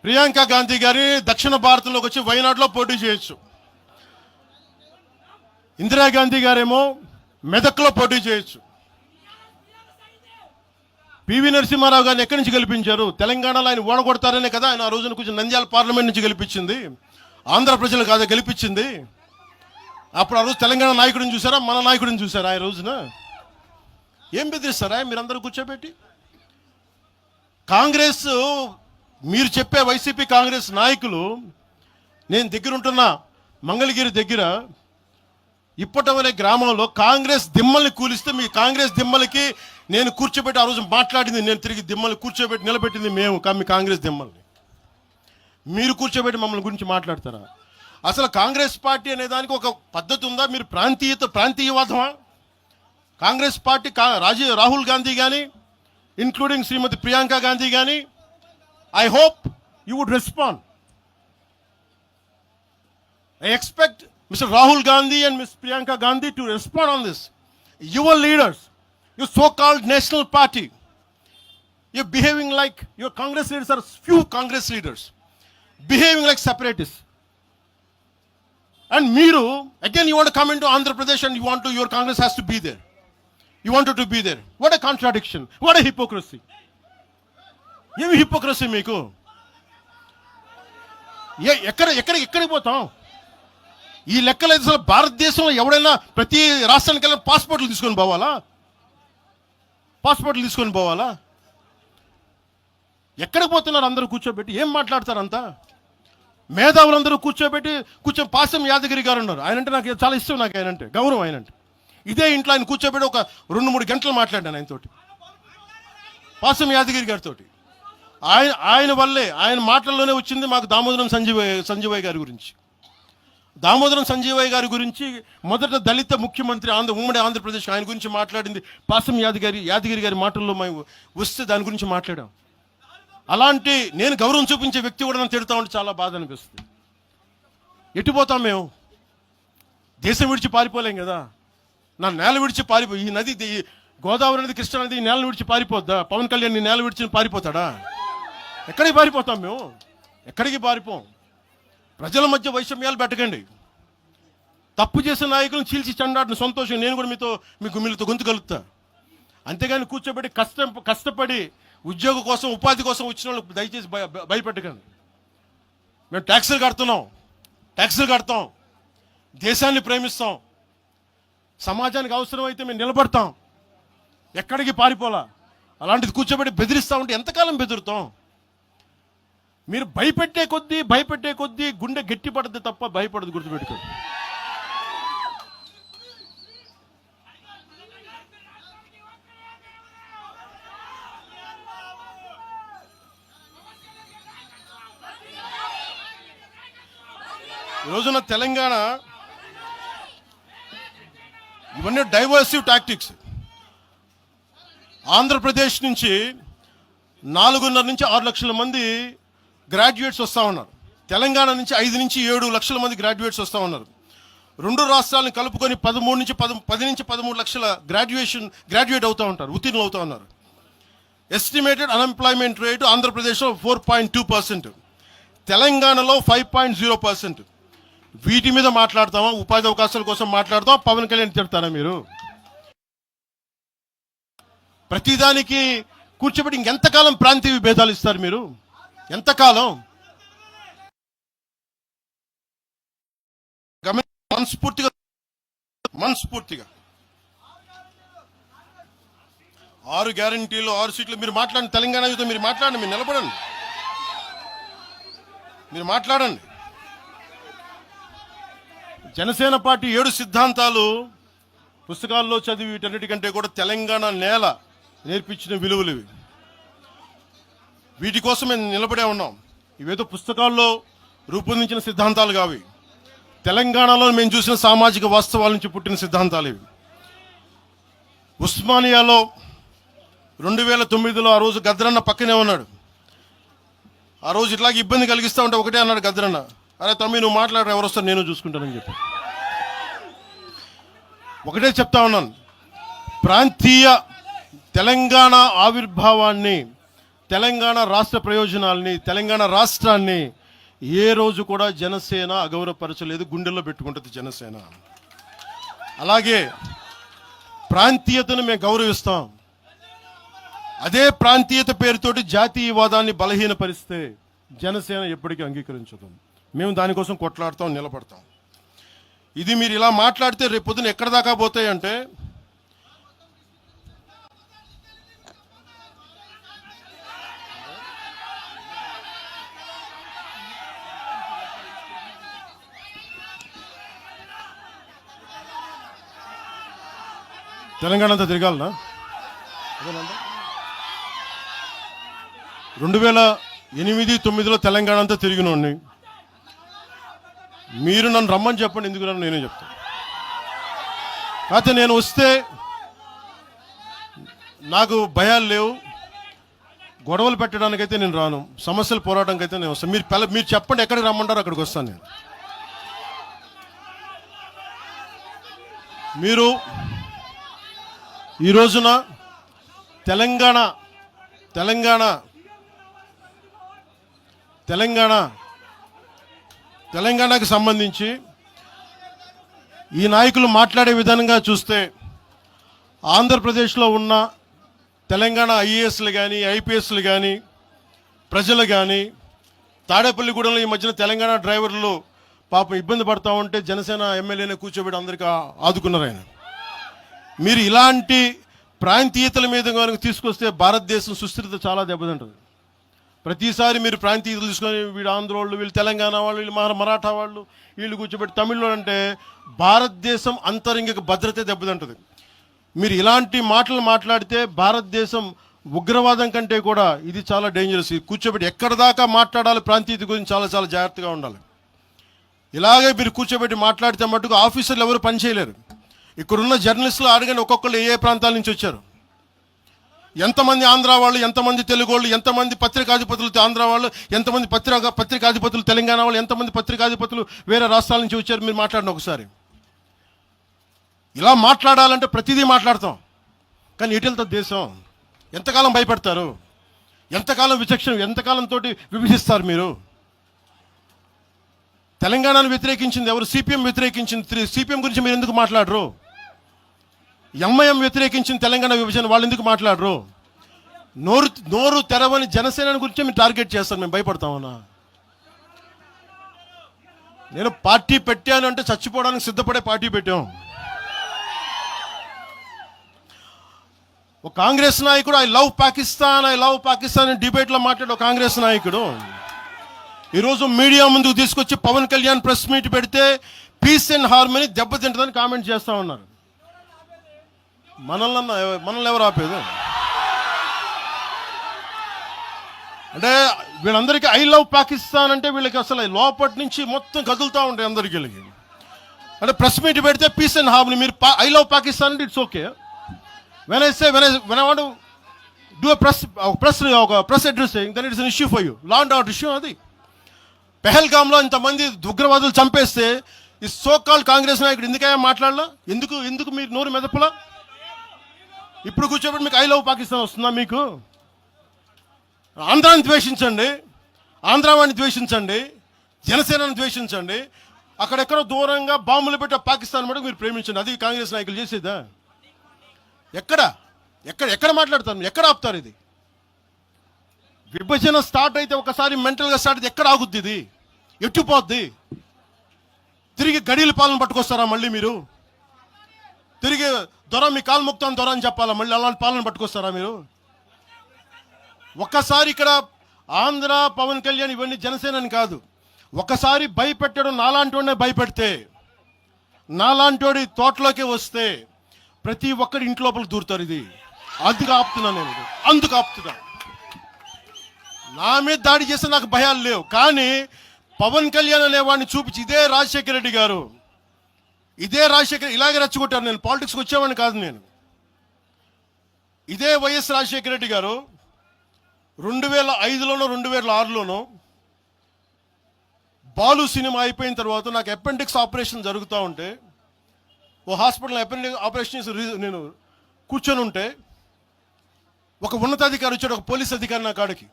ప్రియాంక గాంధీ గారి దక్షిణ భారతంలోకి వచ్చి వైనాడులో పోటీ చేయొచ్చు. ఇందిరాగాంధీ గారేమో మెదక్లో పోటీ చేయొచ్చు. పివి నరసింహారావు గారిని ఎక్కడి నుంచి గెలిపించారు? తెలంగాణలో ఆయన ఓడగొడతారనే కదా ఆయన ఆ రోజున కొంచెం నంద్యాల పార్లమెంట్ నుంచి గెలిపించింది. ఆంధ్ర ప్రజలు కాదా గెలిపించింది? అప్పుడు ఆ రోజు తెలంగాణ నాయకుడిని చూసారా, మన నాయకుడిని చూసారా? ఆ రోజున ఏం బెదిరిస్తారా మీరందరూ కూర్చోబెట్టి? కాంగ్రెస్, మీరు చెప్పే వైసీపీ కాంగ్రెస్ నాయకులు, నేను దగ్గరుంటున్న మంగళగిరి దగ్గర ఇప్పటవలే గ్రామంలో కాంగ్రెస్ దిమ్మల్ని కూలిస్తే మీ కాంగ్రెస్ దిమ్మలకి నేను కూర్చోబెట్టి ఆ రోజు మాట్లాడింది, నేను తిరిగి దిమ్మల్ని కూర్చోబెట్టి నిలబెట్టింది మేము, మీ కాంగ్రెస్ దిమ్మల్ని మీరు కూర్చోబెట్టి మమ్మల్ని గురించి మాట్లాడతారా? అసలు కాంగ్రెస్ పార్టీ అనే దానికి ఒక పద్ధతి ఉందా? మీరు ప్రాంతీయవాదమా? కాంగ్రెస్ పార్టీ రాహుల్ గాంధీ కానీ, ఇంక్లూడింగ్ శ్రీమతి ప్రియాంక గాంధీ కానీ, I hope you would respond. I expect Mr. Rahul Gandhi and Ms. Priyanka Gandhi to respond on this. Your leaders, your so-called national party, you're behaving like your Congress leaders are few Congress leaders, behaving like separatists. And Meeru, again you want to come into Andhra Pradesh and your Congress has to be there. You wanted to be there. What a contradiction. What a hypocrisy. Yemi hypocrisy meeku. ఎక్కడికి పోతాం? ఈ లెక్కలు అసలు భారతదేశంలో ఎవడైనా ప్రతి రాష్ట్రానికి వెళ్ళి పాస్పోర్ట్లు తీసుకొని పోవాలా? ఎక్కడికి పోతున్నారు అందరూ కూర్చోబెట్టి? ఏం మాట్లాడతారు అంతా? మేధావులందరూ కూర్చోబెట్టి పాసం యాదగిరి గారు ఉన్నారు. ఆయనంటే నాకు చాలా ఇష్టం, నాకు ఆయనంటే గౌరవం. ఆయనంటే ఇదే ఇంట్లో ఆయన కూర్చోబెట్టి ఒక 2-3 గంటలు మాట్లాడాను ఆయనతోటి, పాసం యాదగిరి గారితో. ఆయన వల్లే, ఆయన మాటల్లోనే వచ్చింది మాకు దామోదరం సంజీవయ్య గారి గురించి. దామోదరం సంజీవయ్య గారి గురించి మొదట దళిత ముఖ్యమంత్రి ఉమ్మడి ఆంధ్రప్రదేశ్, ఆయన గురించి మాట్లాడింది పాసం యాదగిరి గారి మాటల్లో మేము వస్తే దాని గురించి మాట్లాడాం. అలాంటి నేను గౌరవం చూపించే వ్యక్తి కూడా నన్ను తిడతా ఉంటే చాలా బాధ అనిపిస్తుంది. ఎటుపోతాం మేము? దేశం విడిచి పారిపోలేం కదా. నా నేల విడిచి ఈ నది, గోదావరి నది, కృష్ణా నది ఈ నేలను విడిచి పారిపోద్దా? పవన్ కళ్యాణ్ ఈ నేల విడిచి పారిపోతాడా? ఎక్కడికి పారిపోతాం మేము? ఎక్కడికి పారిపోం. ప్రజల మధ్య వైషమ్యాలు పెట్టకండి. తప్పు చేసిన నాయకులను చీల్చి చెండాడిన సంతోషం నేను కూడా మీతో గొంతు కలుగుతా. అంతేగాని కూర్చోబెట్టి కష్టపడి ఉద్యోగం కోసం, ఉపాధి కోసం వచ్చిన వాళ్ళకి దయచేసి భయపెట్టకండి. మేము ట్యాక్సులు కడతాం, దేశాన్ని ప్రేమిస్తాం, సమాజానికి అవసరమైతే మేము నిలబడతాం, ఎక్కడికి పారిపోలా. అలాంటిది కూర్చోబెట్టి బెదిరిస్తా ఉంటే ఎంతకాలం బెదురుతాం? మీరు భయపెట్టే కొద్దీ గుండె గట్టి పడద్దు తప్ప భయపడదు, గుర్తుపెట్టుకోండి. ఈ రోజున తెలంగాణ ఇవన్నీ డైవర్సివ్ టాక్టిక్స్. ఆంధ్రప్రదేశ్ నుంచి 4.5 నుంచి 6 లక్షల మంది గ్రాడ్యుయేట్స్ వస్తూ ఉన్నారు. తెలంగాణ నుంచి 5 నుంచి 7 లక్షల మంది గ్రాడ్యుయేట్స్ వస్తూ ఉన్నారు. 2 రాష్ట్రాలను కలుపుకొని 10 నుంచి 13 లక్షల గ్రాడ్యుయేట్ అవుతూ ఉంటారు, ఉత్తీర్ణులు అవుతూ ఉన్నారు. ఎస్టిమేటెడ్ అన్ఎంప్లాయ్మెంట్ రేటు ఆంధ్రప్రదేశ్లో 4.2%, తెలంగాణలో 5.0%. వీటి మీద మాట్లాడతామా? ఉపాధి అవకాశాల కోసం మాట్లాడతామా? పవన్ కళ్యాణ్ తిడతారా మీరు? ప్రతిదానికి కూర్చోబెట్టి ఇంకెంతకాలం ప్రాంతీయ భేదాలు ఇస్తారు మీరు? ఎంతకాలం? మనస్ఫూర్తిగా 6 గ్యారంటీలు, 6 సీట్లు మీరు మాట్లాడండి. తెలంగాణ యుద్ధం మీరు మాట్లాడండి, మీరు నిలబడండి, మీరు మాట్లాడండి. జనసేన పార్టీ 7 సిద్ధాంతాలు పుస్తకాల్లో చదివి వీటన్నిటికంటే కూడా తెలంగాణ నేల నేర్పించిన విలువలు ఇవి. వీటి కోసం మేము నిలబడే ఉన్నాం. ఇవేదో పుస్తకాల్లో రూపొందించిన సిద్ధాంతాలు కావి. తెలంగాణలో మేము చూసిన సామాజిక వాస్తవాల నుంచి పుట్టిన సిద్ధాంతాలు ఇవి. ఉస్మానియాలో 2009లో ఆ రోజు గద్దరన్న పక్కనే ఉన్నాడు. ఆ రోజు ఇట్లాగే ఇబ్బంది కలిగిస్తూ ఉంటే ఒకటే అన్నాడు గద్దరన్న, అరే తమ్మి నువ్వు మాట్లాడరా, ఎవరు వస్తారు నేను చూసుకుంటానని చెప్పి. ఒకటే చెప్తా ఉన్నాను, ప్రాంతీయ తెలంగాణ ఆవిర్భావాన్ని తెలంగాణ రాష్ట్ర ప్రయోజనాల్ని, తెలంగాణ రాష్ట్రాన్ని ఏ రోజు కూడా జనసేన అగౌరవపరచలేదు. గుండెల్లో పెట్టుకుంటుంది జనసేన. అలాగే ప్రాంతీయతను మేము గౌరవిస్తాం. అదే ప్రాంతీయత పేరుతోటి జాతీయవాదాన్ని బలహీనపరిస్తే జనసేన ఎప్పటికీ అంగీకరించదు. మేము దానికోసం కొట్లాడతాం, నిలబడతాం. ఇది మీరు ఇలా మాట్లాడితే రేపు పొద్దున ఎక్కడ దాకా పోతాయంటే, తెలంగాణ అంతా తిరగాలనా? 2008-9లో తెలంగాణ అంతా తిరిగినోడిని. మీరు నన్ను రమ్మని చెప్పండి, ఎందుకు నన్ను నేనే చెప్తాను. కాకపోతే నేను వస్తే నాకు భయాలు లేవు. గొడవలు పెట్టడానికైతే నేను రాను, సమస్యలు పోరాటానికి అయితే నేను వస్తాను. మీరు చెప్పండి ఎక్కడికి రమ్మంటారో అక్కడికి వస్తాను నేను. మీరు ఈ రోజున తెలంగాణకు సంబంధించి ఈ నాయకులు మాట్లాడే విధానంగా చూస్తే ఆంధ్రప్రదేశ్లో ఉన్న తెలంగాణ ఐఏఎస్లు కానీ, ఐపీఎస్లు కానీ, ప్రజలు కానీ, తాడేపల్లిగూడెంలో ఈ మధ్యన తెలంగాణ డ్రైవర్లు పాపం ఇబ్బంది పడతా ఉంటే జనసేన ఎమ్మెల్యేనే కూర్చోబెట్టి అందరికీ ఆదుకున్నారు ఆయన. మీరు ఇలాంటి ప్రాంతీయతల మీద కనుక తీసుకొస్తే భారతదేశం సుస్థిరత చాలా దెబ్బతింటుంది. ప్రతిసారి మీరు ప్రాంతీయతలు తీసుకొని వీళ్ళు ఆంధ్ర వాళ్ళు, వీళ్ళు తెలంగాణ వాళ్ళు, వీళ్ళు మరాఠా వాళ్ళు, వీళ్ళు కూర్చోబెట్టి తమిళలో అంటే భారతదేశం అంతరంగిక భద్రత దెబ్బతింటుంది. మీరు ఇలాంటి మాటలు మాట్లాడితే భారతదేశం ఉగ్రవాదం కంటే కూడా ఇది చాలా డేంజరస్. కూర్చోబెట్టి ఎక్కడ దాకా మాట్లాడాలి, ప్రాంతీయత గురించి చాలా చాలా జాగ్రత్తగా ఉండాలి. ఇలాగే మీరు కూర్చోబెట్టి మాట్లాడితే మటుకు ఆఫీసర్లు ఎవరు పనిచేయలేరు. ఇక్కడున్న జర్నలిస్టులు అడగండి, ఒక్కొక్కరు ఏ ప్రాంతాల నుంచి వచ్చారు, ఎంతమంది ఆంధ్ర వాళ్ళు, ఎంతమంది తెలుగు వాళ్ళు, ఎంతమంది పత్రికాధిపతులు ఆంధ్ర వాళ్ళు, ఎంతమంది పత్రికాధిపతులు తెలంగాణ వాళ్ళు, ఎంతమంది పత్రికాధిపతులు వేరే రాష్ట్రాల నుంచి వచ్చారు. మీరు మాట్లాడిన ఒకసారి. ఇలా మాట్లాడాలంటే ప్రతిదీ మాట్లాడతాం, కానీ ఎటులతో దేశం? ఎంతకాలం భయపడతారు? ఎంతకాలం విచక్షణ, ఎంతకాలంతో విభజిస్తారు మీరు? తెలంగాణను వ్యతిరేకించింది ఎవరు? సిపిఎం వ్యతిరేకించింది. సిపిఎం గురించి మీరు ఎందుకు మాట్లాడరు? ఎంఐఎం వ్యతిరేకించింది తెలంగాణ విభజన, వాళ్ళు ఎందుకు మాట్లాడరు? నోరు తెరవని జనసేన గురించి మీరు టార్గెట్ చేస్తారు. మేము భయపడతామన్నా? నేను పార్టీ పెట్టాను అంటే చచ్చిపోవడానికి సిద్ధపడే పార్టీ పెట్టాం. ఒక కాంగ్రెస్ నాయకుడు ఐ లవ్ పాకిస్తాన్ డిబేట్లో మాట్లాడే ఒక కాంగ్రెస్ నాయకుడు ఈరోజు మీడియా ముందుకు తీసుకొచ్చి పవన్ కళ్యాణ్ ప్రెస్ మీట్ పెడితే పీస్ అండ్ హార్మనీ దెబ్బతింటుందని కామెంట్ చేస్తూ ఉన్నారు. మనల్ని ఎవరు ఆపేది? అంటే వీళ్ళందరికీ ఐ లవ్ పాకిస్తాన్ అంటే వీళ్ళకి అసలు లోపటి నుంచి మొత్తం కదులుతూ ఉంటాయి అందరికీ. అంటే ప్రెస్ మీట్ పెడితే పీస్ అండ్ హార్మనీ, మీరు ఐ లవ్ పాకిస్తాన్ అంటే it's okay. when I want to do a press addressing, then it is an issue for you. Law and order issue అది. పెహల్గామ్లో ఇంతమంది ఉగ్రవాదులు చంపేస్తే ఈ సోకాల్ కాంగ్రెస్ నాయకుడు ఎందుకయ్యా మాట్లాడలా? ఎందుకు మీరు నోరు మెదపలా? ఇప్పుడు కూర్చోబెట్టి మీకు ఐ లవ్ పాకిస్తాన్ వస్తుందా? మీకు ఆంధ్రాని ద్వేషించండి, ఆంధ్రావాణి ద్వేషించండి, జనసేనని ద్వేషించండి, అక్కడెక్కడో దూరంగా బాంబులు పెట్టే పాకిస్తాన్ మటుకు మీరు ప్రేమించండి. అది కాంగ్రెస్ నాయకులు చేసేదా? ఎక్కడ మాట్లాడతారు? ఎక్కడ ఆపుతారు? ఇది విభజన స్టార్ట్ అయితే ఒకసారి మెంటల్గా స్టార్ట్ అయితే ఎక్కడ ఆగుద్ది? ఇది ఎట్టుపోద్ది? తిరిగి గడియల పాలన పట్టుకొస్తారా మళ్ళీ మీరు? తిరిగి దొర మీ కాలు మొక్తాను దొర అని చెప్పాలా? మళ్ళీ అలాంటి పాలన పట్టుకొస్తారా మీరు? ఒక్కసారి ఇక్కడ ఆంధ్ర పవన్ కళ్యాణ్ ఇవన్నీ జనసేనని కాదు, ఒకసారి భయపెట్టడం నాలాంటి వాడినే భయపెడితే, నాలాంటి తోటలోకి వస్తే ప్రతి ఒక్కరి ఇంటి లోపలికి దూరుతారు. ఇది అందుకు ఆపుతున్నా నేను, అందుకు ఆపుతున్నా. నా మీద దాడి చేస్తే నాకు భయాలు లేవు, కానీ పవన్ కళ్యాణ్ అనేవాడిని చూపించి ఇదే రాజశేఖర రెడ్డి గారు ఇలాగే రెచ్చగొట్టారు. నేను పాలిటిక్స్కి వచ్చేవాడిని కాదు. నేను ఇదే వైఎస్ రాజశేఖర రెడ్డి గారు 2005లోనో 2006లోనో బాలు సినిమా అయిపోయిన తర్వాత నాకు అపెండిక్స్ ఆపరేషన్ జరుగుతూ ఉంటే ఓ హాస్పిటల్ అపెండిక్స్ ఆపరేషన్ నేను కూర్చొని ఉంటే ఒక ఉన్నతాధికారి వచ్చాడు, ఒక పోలీస్ అధికారి నా కాడికి,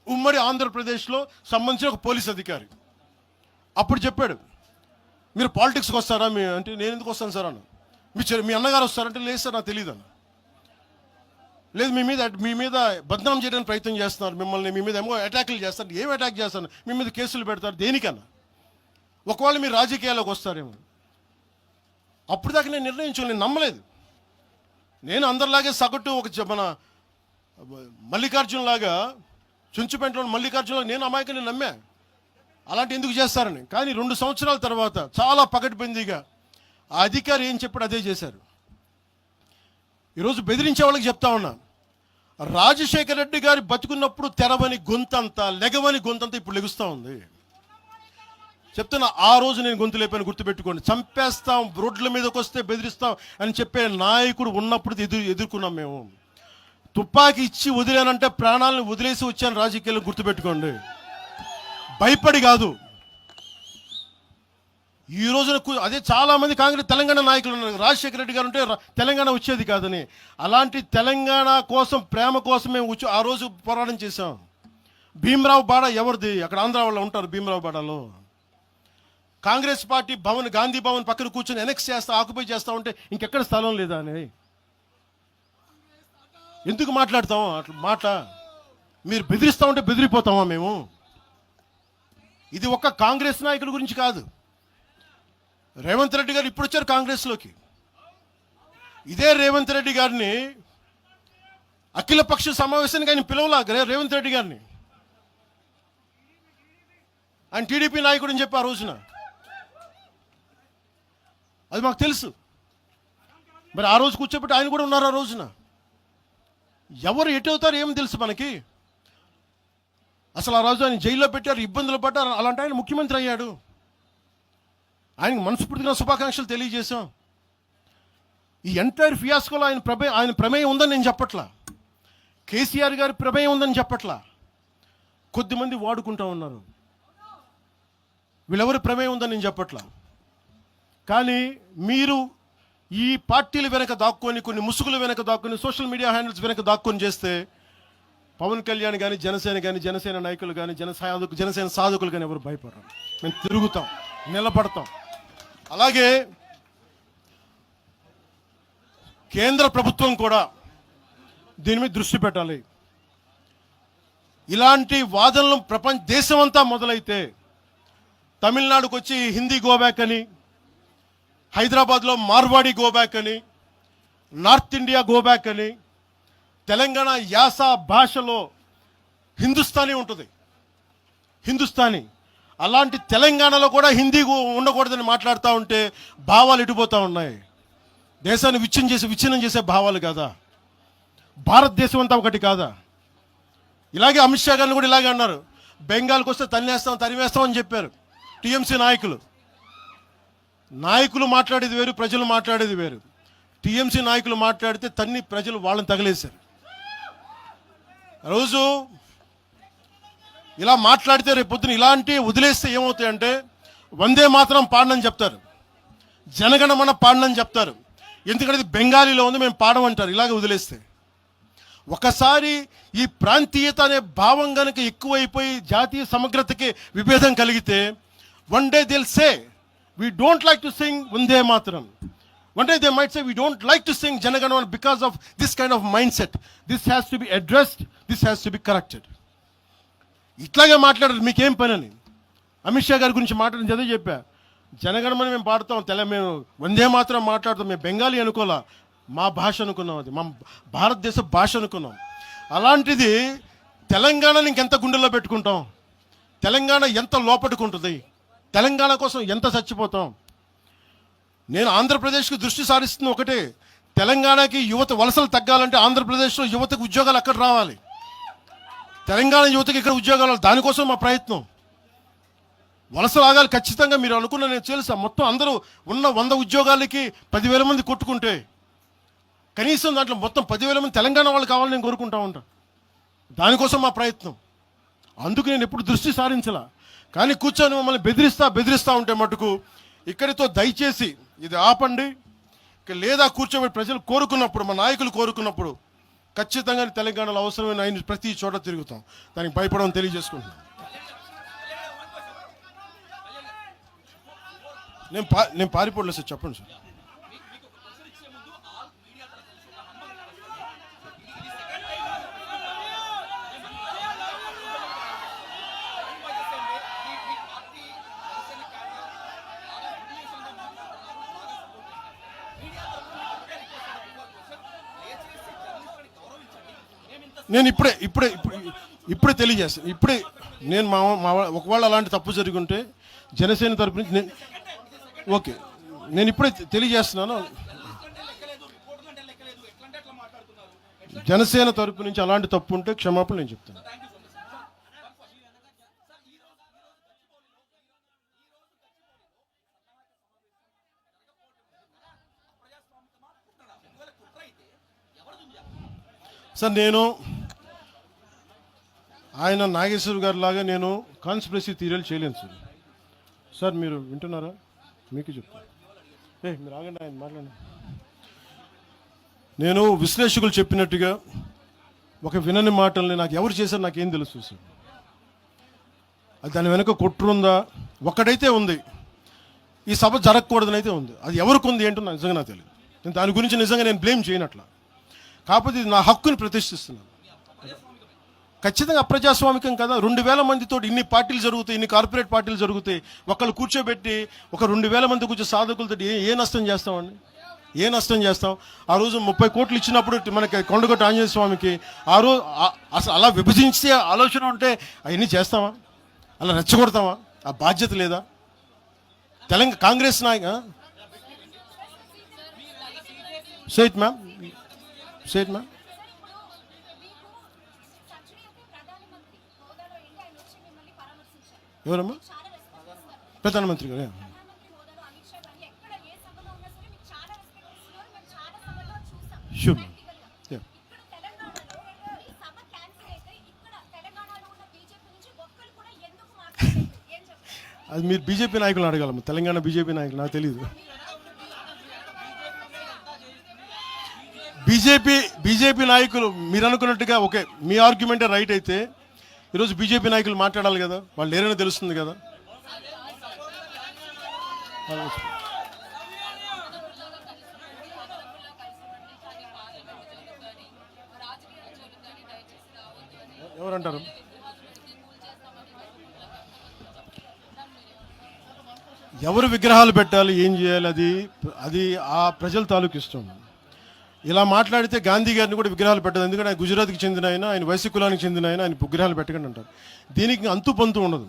ఉమ్మడి ఆంధ్రప్రదేశ్లో సంబంధించిన ఒక పోలీస్ అధికారి. అప్పుడు చెప్పాడు, మీరు పాలిటిక్స్కి వస్తారా అంటే నేను ఎందుకు వస్తాను సార్ అన్న. మీ అన్నగారు వస్తారంటే లేదు సార్ నాకు తెలియదు అన్న. లేదు మీ మీద బద్నాం చేయడానికి ప్రయత్నం చేస్తున్నారు, మిమ్మల్ని మీ మీద ఏమో అటాక్లు చేస్తారు. ఏం అటాక్ చేస్తాను, మీ మీద కేసులు పెడతారు, దేనికన్నా? ఒకవేళ మీరు రాజకీయాల్లోకి వస్తారేమో. అప్పుడు దాకా నేను నిర్ణయించుకోలేదు, నేను నమ్మలేదు. నేను అందరిలాగే సగటు మన మల్లికార్జున్ లాగా, చుంచుపెంటలో మల్లికార్జున నేను అమాయకుని నమ్మా అలాంటి ఎందుకు చేస్తారని. కానీ 2 సంవత్సరాల తర్వాత చాలా పకడ్బందీగా ఆ అధికారి ఏం చెప్పాడు అదే చేశారు. ఈరోజు బెదిరించే వాళ్ళకి చెప్తా ఉన్నా, రాజశేఖర రెడ్డి గారి బతుకున్నప్పుడు తెరవని గొంతంతా, లెగవని గొంతంతా ఇప్పుడు లెగుస్తూ ఉంది. చెప్తున్నా, ఆ రోజు నేను గొంతు లేపని గుర్తుపెట్టుకోండి. చంపేస్తాం, రోడ్ల మీదకి వస్తే బెదిరిస్తాం అని చెప్పే నాయకుడు ఉన్నప్పుడు ఎదుర్కొన్నాం మేము. తుపాకీ ఇచ్చి వదిలేనంటే ప్రాణాలను వదిలేసి వచ్చాను రాజకీయాలు, గుర్తుపెట్టుకోండి. భయపడి కాదు. ఈ రోజున అదే చాలామంది కాంగ్రెస్ తెలంగాణ నాయకులు ఉన్నారు, రాజశేఖర రెడ్డి గారు ఉంటే తెలంగాణ వచ్చేది కాదని. అలాంటి తెలంగాణ కోసం, ప్రేమ కోసం మేము ఆ రోజు పోరాటం చేశాం. భీమరావు బాడ ఎవరిది? అక్కడ ఆంధ్ర వాళ్ళు ఉంటారు భీమరావు బాడలో. కాంగ్రెస్ పార్టీ భవన్, గాంధీ భవన్ పక్కన కూర్చొని ఎనెక్స్ చేస్తా, ఆక్యుపై చేస్తా ఉంటే ఇంకెక్కడ స్థలం లేదా అని ఎందుకు మాట్లాడతాం అట్లా మాట? మీరు బెదిరిస్తా ఉంటే బెదిరిపోతామా మేము? ఇది ఒక్క కాంగ్రెస్ నాయకుల గురించి కాదు. రేవంత్ రెడ్డి గారు ఇప్పుడు వచ్చారు కాంగ్రెస్లోకి. ఇదే రేవంత్ రెడ్డి గారిని అఖిలపక్ష సమావేశానికి ఆయన పిలవలా. రేవంత్ రెడ్డి గారిని ఆయన టీడీపీ నాయకుడు అని చెప్పి ఆ రోజున, అది మాకు తెలుసు. మరి ఆ రోజు కూర్చోబెట్టి ఆయన కూడా ఉన్నారు ఆ రోజున. ఎవరు ఎటు అవుతారు ఏం తెలుసు మనకి? అసలు ఆ రోజు ఆయన జైల్లో పెట్టారు, ఇబ్బందులు పడ్డారు. అలాంటి ఆయన ముఖ్యమంత్రి అయ్యాడు. ఆయనకు మనస్ఫూర్తిగా శుభాకాంక్షలు తెలియజేశాం. ఈ ఎంటైర్ ఫియాస్కోలో ఆయన ప్రమేయం ఉందని నేను చెప్పట్లా, కేసీఆర్ గారి ప్రమేయం ఉందని చెప్పట్లా. కొద్దిమంది వాడుకుంటా ఉన్నారు, వీళ్ళెవరి ప్రమేయం ఉందని నేను చెప్పట్లా. కానీ మీరు ఈ పార్టీల వెనక దాక్కొని, కొన్ని ముసుగుల వెనక దాక్కొని, సోషల్ మీడియా హ్యాండిల్స్ వెనక దాక్కొని చేస్తే పవన్ కళ్యాణ్ కానీ, జనసేన నాయకులు కానీ, జనసేన సాధకులు కానీ ఎవరు భయపడరు. మేము తిరుగుతాం, నిలబడతాం. అలాగే కేంద్ర ప్రభుత్వం కూడా దీని మీద దృష్టి పెట్టాలి. ఇలాంటి వాదనలు దేశమంతా మొదలైతే, తమిళనాడుకు వచ్చి హిందీ గోబ్యాక్ అని, హైదరాబాద్లో మార్వాడి గోబ్యాక్ అని, నార్త్ ఇండియా గోబ్యాక్ అని, తెలంగాణ యాస భాషలో హిందుస్థానీ ఉంటుంది, హిందుస్థానీ. అలాంటి తెలంగాణలో కూడా హిందీ ఉండకూడదని మాట్లాడుతూ ఉంటే భావాలు ఎటుపోతూ ఉన్నాయి. దేశాన్ని విచ్ఛిన్నం చేసే భావాలు కాదా? భారతదేశం అంతా ఒకటి కాదా? ఇలాగే అమిత్ షా గారిని కూడా ఇలాగే అన్నారు, బెంగాల్కి వస్తే తరిమేస్తాం అని చెప్పారు టీఎంసీ నాయకులు మాట్లాడేది వేరు, ప్రజలు మాట్లాడేది వేరు. టీఎంసీ నాయకులు మాట్లాడితే ప్రజలు వాళ్ళని తగిలేశారు. రోజు ఇలా మాట్లాడితే రేపు పొద్దున ఇలాంటి వదిలేస్తే ఏమవుతాయంటే, వందే మాత్రం పాడనని చెప్తారు, జనగణమన పాడనని చెప్తారు. ఎందుకంటే ఇది బెంగాలీలో ఉంది, మేము పాడమంటారు. ఇలాగ వదిలేస్తే ఒకసారి ఈ ప్రాంతీయత అనే భావం కనుక ఎక్కువైపోయి జాతీయ సమగ్రతకి విభేదం కలిగితే, వన్ డే దిల్ సే we don't like to sing Vande Mataram. One day they might say we don't like to sing Janaganamana because of this kind of mindset. This has to be addressed, this has to be corrected. ఇట్లాగే మాట్లాడారు, మీకేం పని అని. అమిత్ షా గారి గురించి మాట్లాడిన చదివి చెప్పా, జనగణమన మేము పాడతాం, మేము వందే మాత్రం మాట్లాడతాం, మేము బెంగాలీ అనుకోలే, మా భాష అనుకున్నాం, అది మా భారతదేశ భాష అనుకున్నాం. అలాంటిది తెలంగాణని ఇంకెంత గుండెల్లో పెట్టుకుంటాం, తెలంగాణ ఎంత లోపట్టుకుంటుంది, తెలంగాణ కోసం ఎంత చచ్చిపోతాం. నేను ఆంధ్రప్రదేశ్కి దృష్టి సారిస్తున్న ఒకటే, తెలంగాణకి యువత వలసలు తగ్గాలంటే ఆంధ్రప్రదేశ్లో యువతకు ఉద్యోగాలు అక్కడ రావాలి, తెలంగాణ యువతకి ఇక్కడ ఉద్యోగాలు, దానికోసం మా ప్రయత్నం. వలసలు ఆగాలి ఖచ్చితంగా. మీరు అనుకున్న నేను తెలుసా, మొత్తం అందరూ ఉన్న 100 ఉద్యోగాలకి 10,000 మంది కొట్టుకుంటే కనీసం దాంట్లో మొత్తం 10,000 మంది తెలంగాణ వాళ్ళు కావాలని నేను కోరుకుంటా ఉంటా. దానికోసం మా ప్రయత్నం. అందుకు నేను ఎప్పుడు దృష్టి సారించలా. కానీ కూర్చొని మమ్మల్ని బెదిరిస్తా ఉంటే మటుకు ఇక్కడితో దయచేసి ఇది ఆపండి. లేదా కూర్చోబెట్టి ప్రజలు కోరుకున్నప్పుడు, మా నాయకులు కోరుకున్నప్పుడు ఖచ్చితంగా తెలంగాణలో అవసరమైన ఆయన ప్రతి చోట తిరుగుతాం. దానికి భయపడమని తెలియజేసుకుంటున్నాను. నేను పారిపోలేదు సార్. చెప్పండి సార్. నేను ఇప్పుడే తెలియజేస్తాను. నేను ఒకవేళ అలాంటి తప్పు జరిగి ఉంటే జనసేన తరపు నుంచి ఓకే, నేను ఇప్పుడే తెలియజేస్తున్నాను. జనసేన తరపు నుంచి అలాంటి తప్పు ఉంటే క్షమాపణ నేను చెప్తాను. సార్, నేను ఆయన నాగేశ్వర్ గారి లాగా నేను కాన్స్పిరసీ థియరీలు చేయలేను సార్. సార్ మీరు వింటున్నారా? మీకు చెప్తాను. మీరు ఆగండి, ఆయన మాట్లాడండి. నేను విశ్లేషకులు చెప్పినట్టుగా ఒక వినని మాటల్ని నాకు ఎవరు చేశారు నాకేం తెలుసు సార్. అది దాని వెనక కుట్రుందా? ఒక్కడైతే ఉంది, ఈ సభ జరగకూడదని అయితే ఉంది. అది ఎవరికి ఉంది ఏంటో నాకు నిజంగా నాకు తెలియదు. నేను దాని గురించి నిజంగా నేను బ్లేమ్ చేయనట్లా. కాకపోతే ఇది నా హక్కుని ప్రతిష్ఠిస్తున్నాను. ఖచ్చితంగా అప్రజాస్వామికం కదా. 2000 మందితో ఇన్ని పార్టీలు జరుగుతాయి, ఇన్ని కార్పొరేట్ పార్టీలు జరుగుతాయి. ఒకళ్ళు కూర్చోబెట్టి ఒక 2000 మంది కూర్చో సాధకులతో ఏ నష్టం చేస్తామండి? ఏ నష్టం చేస్తాం? ఆ రోజు 30 కోట్లు ఇచ్చినప్పుడు మనకి కొండగొట్ట ఆంజనేయ స్వామికి ఆ రోజు అసలు అలా విభజించే ఆలోచన ఉంటే అవన్నీ చేస్తామా? అలా రెచ్చగొడతామా? ఆ బాధ్యత లేదా? తెలంగాణ కాంగ్రెస్ నాయక సేట్ మ్యామ్ ఎవరమ్మా? ప్రధానమంత్రి గారు. షూర్. అది మీరు బీజేపీ నాయకులు అడగాలమ్మా. తెలంగాణ బీజేపీ నాయకులు నాకు తెలియదు. బీజేపీ నాయకులు మీరు అనుకున్నట్టుగా ఓకే, మీ ఆర్గ్యుమెంటే రైట్ అయితే ఈరోజు బీజేపీ నాయకులు మాట్లాడాలి కదా, వాళ్ళు లేరని తెలుస్తుంది కదా. ఎవరంటారు? ఎవరు విగ్రహాలు పెట్టాలి, ఏం చేయాలి, అది ఆ ప్రజల తాలూకు ఇష్టం. ఇలా మాట్లాడితే గాంధీ గారిని కూడా విగ్రహాలు పెట్టదు. ఎందుకంటే ఆయన గుజరాత్కి చెందిన ఆయన వైశ్య కులానికి చెందిన ఆయన విగ్రహాలు పెట్టకండి అంటారు. దీనికి అంతు పంతు ఉండదు.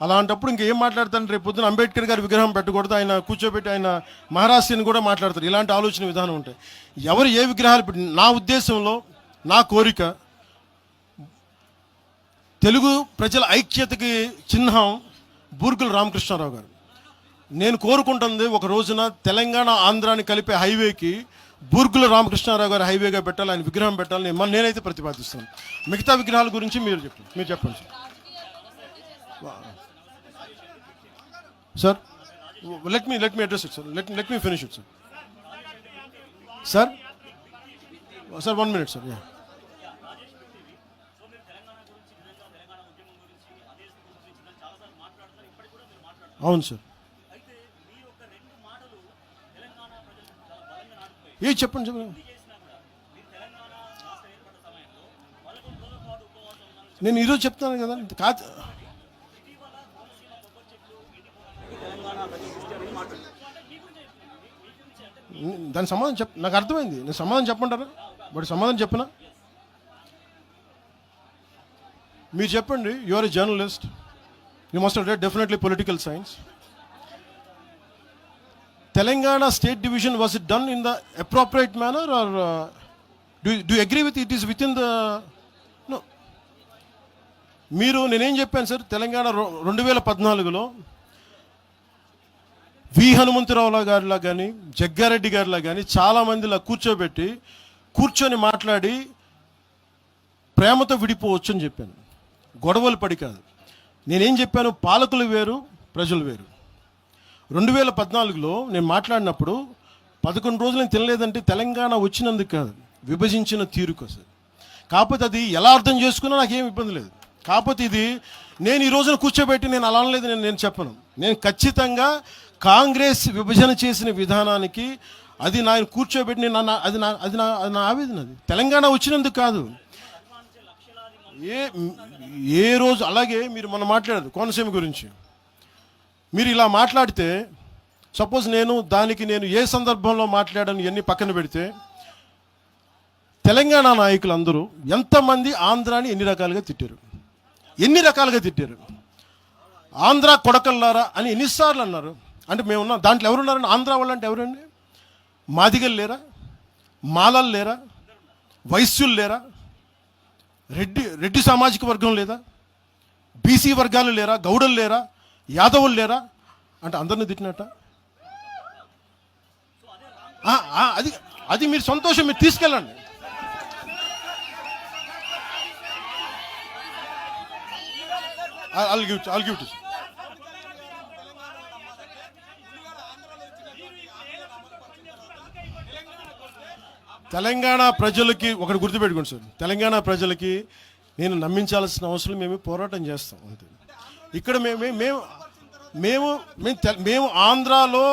అలాంటప్పుడు ఇంకేం మాట్లాడతాను? రేపు పొద్దున అంబేద్కర్ గారి విగ్రహం పెట్టకూడదు, ఆయన కూర్చోబెట్టి ఆయన మహారాష్ట్రని కూడా మాట్లాడతారు. ఇలాంటి ఆలోచన విధానం ఉంటాయి. ఎవరు ఏ విగ్రహాలు పెట్టి, నా ఉద్దేశంలో నా కోరిక తెలుగు ప్రజల ఐక్యతకి చిహ్నం బూర్గుల రామకృష్ణారావు గారు. నేను కోరుకుంటుంది ఒక రోజున తెలంగాణ ఆంధ్రాని కలిపే హైవేకి బూర్గుల రామకృష్ణారావు గారు హైవేగా పెట్టాలి, ఆయన విగ్రహం పెట్టాలని నేనైతే ప్రతిపాదిస్తాను. మిగతా విగ్రహాల గురించి మీరు చెప్పండి sir. Let me address it sir. Let me finish it sir. 1 minute sir. అవును సార్. చెప్పండి. నేను ఈరోజు చెప్తాను కదా. కాదు, దాని సమాధానం నాకు అర్థమైంది. నేను సమాధానం చెప్పమంటారా? బట్ సమాధానం చెప్పనా? మీరు చెప్పండి. You are a journalist, you must have read definitely political science. Telangana state division, was it done in the appropriate manner, or do you agree with it is within the no? మీరు నేనేం చెప్పాను sir, Telangana 2014లో వి హనుమంతరావు గారిలా కానీ జగ్గారెడ్డి గారిలా కానీ చాలామందిలా కూర్చొని మాట్లాడి ప్రేమతో విడిపోవచ్చు అని చెప్పాను. గొడవలు పడి కాదు. నేనేం చెప్పాను, పాలకులు వేరు, ప్రజలు వేరు. 2014లో నేను మాట్లాడినప్పుడు 11 రోజులు నేను తినలేదంటే తెలంగాణ వచ్చినందుకు కాదు, విభజించిన తీరు కోసం. కాకపోతే అది ఎలా అర్థం చేసుకున్నా నాకేం ఇబ్బంది లేదు. కాకపోతే ఇది నేను ఈ రోజున కూర్చోబెట్టి నేను అలా అనలేదు, నేను చెప్పను. నేను ఖచ్చితంగా కాంగ్రెస్ విభజన చేసిన విధానానికి అది నా కూర్చోబెట్టి నేను అది నా ఆవేదన. అది తెలంగాణ వచ్చినందుకు కాదు. ఏ రోజు అలాగే మీరు మొన్న మాట్లాడారు కోనసీమ గురించి. మీరు ఇలా మాట్లాడితే సపోజ్ నేను ఏ సందర్భంలో మాట్లాడాను ఇవన్నీ పక్కన పెడితే, తెలంగాణ నాయకులు అందరూ ఎంతమంది ఆంధ్రాని ఎన్ని రకాలుగా తిట్టారు. ఆంధ్ర కొడకల్లారా అని ఎన్నిసార్లు అన్నారు. అంటే మేమున్నాం దాంట్లో ఎవరున్నారండి? ఆంధ్ర వాళ్ళు అంటే ఎవరండి? మాదిగలు లేరా? మాలలు లేరా? వైశ్యులు లేరా? రెడ్డి సామాజిక వర్గం లేదా? బీసీ వర్గాలు లేరా? గౌడలు లేరా? యాదవులు లేరా? అంటే అందరిని తిట్టినట్ట. అది మీరు సంతోషం, మీరు తీసుకెళ్ళండి. I'll give it to you. Telangana ప్రజలకి ఒకటి గుర్తుపెట్టుకోండి సార్, తెలంగాణ ప్రజలకి నేను నమ్మించాల్సిన అవసరం మేము పోరాటం చేస్తాం అంతే. ఇక్కడ మేము ఆంధ్రాలో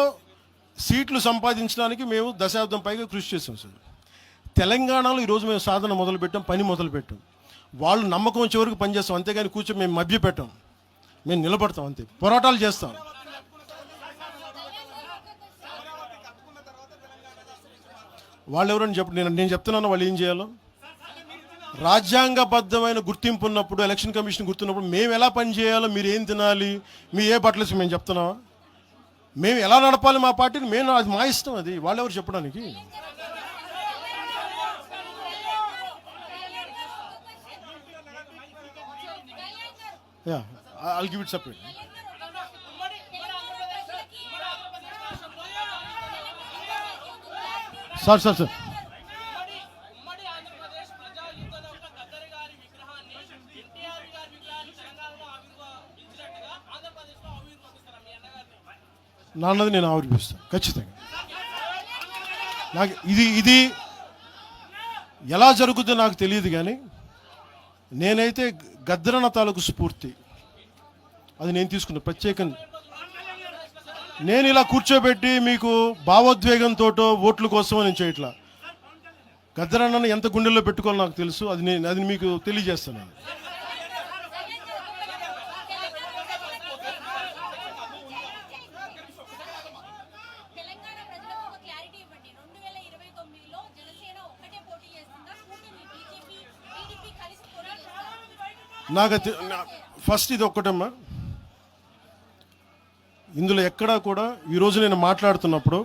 సీట్లు సంపాదించడానికి మేము దశాబ్దం పైగా కృషి చేస్తాం సార్. తెలంగాణలో ఈరోజు మేము సాధన మొదలుపెట్టాం, పని మొదలుపెట్టాం. వాళ్ళు నమ్మకం వచ్చే వరకు పనిచేస్తాం, అంతేగాని కూర్చొని మేము మభ్య పెట్టాం. మేము నిలబడతాం అంతే, పోరాటాలు చేస్తాం. వాళ్ళు ఎవరని నేను చెప్తున్నాను వాళ్ళు ఏం చేయాలో. రాజ్యాంగబద్ధమైన గుర్తింపు ఉన్నప్పుడు, ఎలక్షన్ కమిషన్ గుర్తున్నప్పుడు మేము ఎలా పని చేయాలో, మీరు ఏం తినాలి, మీ ఏ బట్టలు మేము చెప్తున్నావా? మేము ఎలా నడపాలి మా పార్టీని, అది మా ఇష్టం. అది వాళ్ళెవరు చెప్పడానికి. I'll give it separate. Sir. నాన్నది నేను ఆవిర్భిస్తాను ఖచ్చితంగా. నాకు ఇది ఎలా జరుగుతుందో నాకు తెలియదు, కానీ నేనైతే గద్దరన్న తాలూకు స్ఫూర్తి అది నేను తీసుకున్నా ప్రత్యేకంగా. నేను ఇలా కూర్చోబెట్టి మీకు భావోద్వేగంతో ఓట్ల కోసం నేను చేయట్లా. గద్దరన్నను ఎంత గుండెల్లో పెట్టుకోవాలో నాకు తెలుసు. అది మీకు తెలియజేస్తాను. నాకు ఫస్ట్ ఇది ఒక్కటమ్మా, ఇందులో ఎక్కడా కూడా ఈరోజు నేను మాట్లాడుతున్నప్పుడు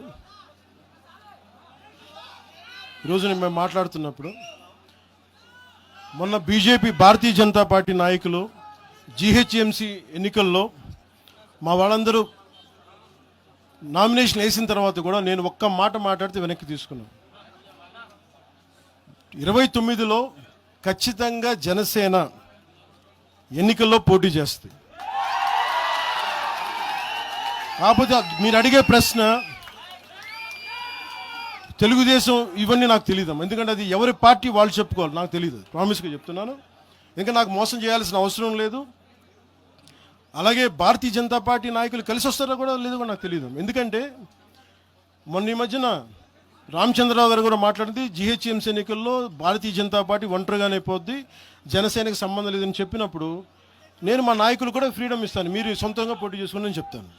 మొన్న బీజేపీ భారతీయ జనతా పార్టీ నాయకులు జీహెచ్ఎంసీ ఎన్నికల్లో మా వాళ్ళందరూ నామినేషన్ వేసిన తర్వాత కూడా నేను ఒక్క మాట మాట్లాడితే వెనక్కి తీసుకున్నాను. 29లో ఖచ్చితంగా జనసేన ఎన్నికల్లో పోటీ చేస్తుంది. కాకపోతే మీరు అడిగే ప్రశ్న తెలుగుదేశం ఇవన్నీ నాకు తెలియదు, ఎందుకంటే అది ఎవరి పార్టీ వాళ్ళు చెప్పుకోవాలి, నాకు తెలియదు. ప్రామిస్గా చెప్తున్నాను, ఇంకా నాకు మోసం చేయాల్సిన అవసరం లేదు. అలాగే భారతీయ జనతా పార్టీ నాయకులు కలిసి వస్తారో కూడా లేదో కూడా నాకు తెలియదు. ఎందుకంటే మొన్న ఈ మధ్యన రామచంద్రరావు గారు కూడా మాట్లాడింది, జీహెచ్ఎంసీ ఎన్నికల్లో భారతీయ జనతా పార్టీ ఒంటరిగానే పోద్ది, జనసేనకి సంబంధం లేదని చెప్పినప్పుడు నేను మా నాయకులు కూడా ఫ్రీడమ్ ఇస్తాను, మీరు సొంతంగా పోటీ చేసుకుని నేను చెప్తాను.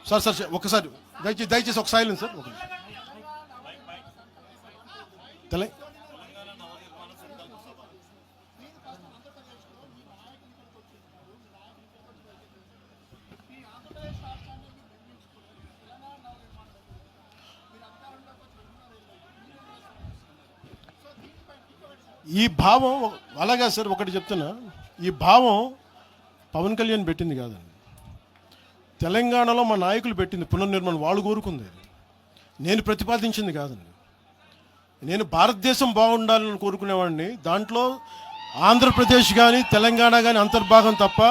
సార్ ఒకసారి దయచేసి ఒక సైలెన్స్ సార్. ఒక ఈ భావం అలాగా సార్, ఒకటి చెప్తున్నా, ఈ భావం పవన్ కళ్యాణ్ పెట్టింది కాదండి, తెలంగాణలో మా నాయకులు పెట్టింది. పునర్నిర్మాణం వాళ్ళు కోరుకుంది, నేను ప్రతిపాదించింది కాదండి. నేను భారతదేశం బాగుండాలని కోరుకునేవాడిని, దాంట్లో ఆంధ్రప్రదేశ్ కానీ తెలంగాణ కానీ అంతర్భాగం తప్ప,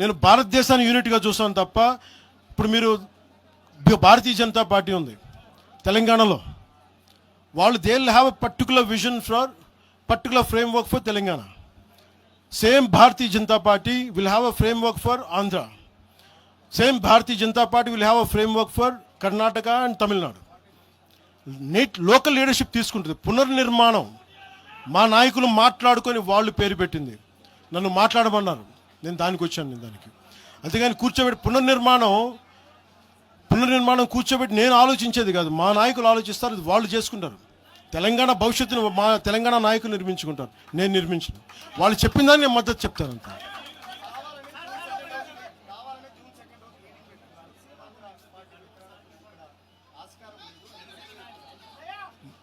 నేను భారతదేశాన్ని యూనిట్గా చూస్తాను తప్ప ఇప్పుడు మీరు భారతీయ జనతా పార్టీ ఉంది తెలంగాణలో, వాళ్ళు they will have a particular vision for particular framework for Telangana. Same Bharatiya Janata party will have a framework for Andhra. Same Bharatiya Janata party will have a framework for Karnataka and Tamil Nadu. Local leadership తీసుకుంటుంది. పునర్నిర్మాణం మా నాయకులు మాట్లాడుకొని వాళ్ళు పేరు పెట్టింది. నన్ను మాట్లాడమన్నారు, నేను దానికి వచ్చాను. నేను దానికి అంతేగాని కూర్చోబెట్టి పునర్నిర్మాణం కూర్చోబెట్టి నేను ఆలోచించేది కాదు. మా నాయకులు ఆలోచిస్తారు, వాళ్ళు చేసుకుంటారు. తెలంగాణ భవిష్యత్తును మా తెలంగాణ నాయకులు నిర్మించుకుంటారు, నేను నిర్మించను. వాళ్ళు చెప్పిన దాన్ని నేను మద్దతు చెప్తాను అంత.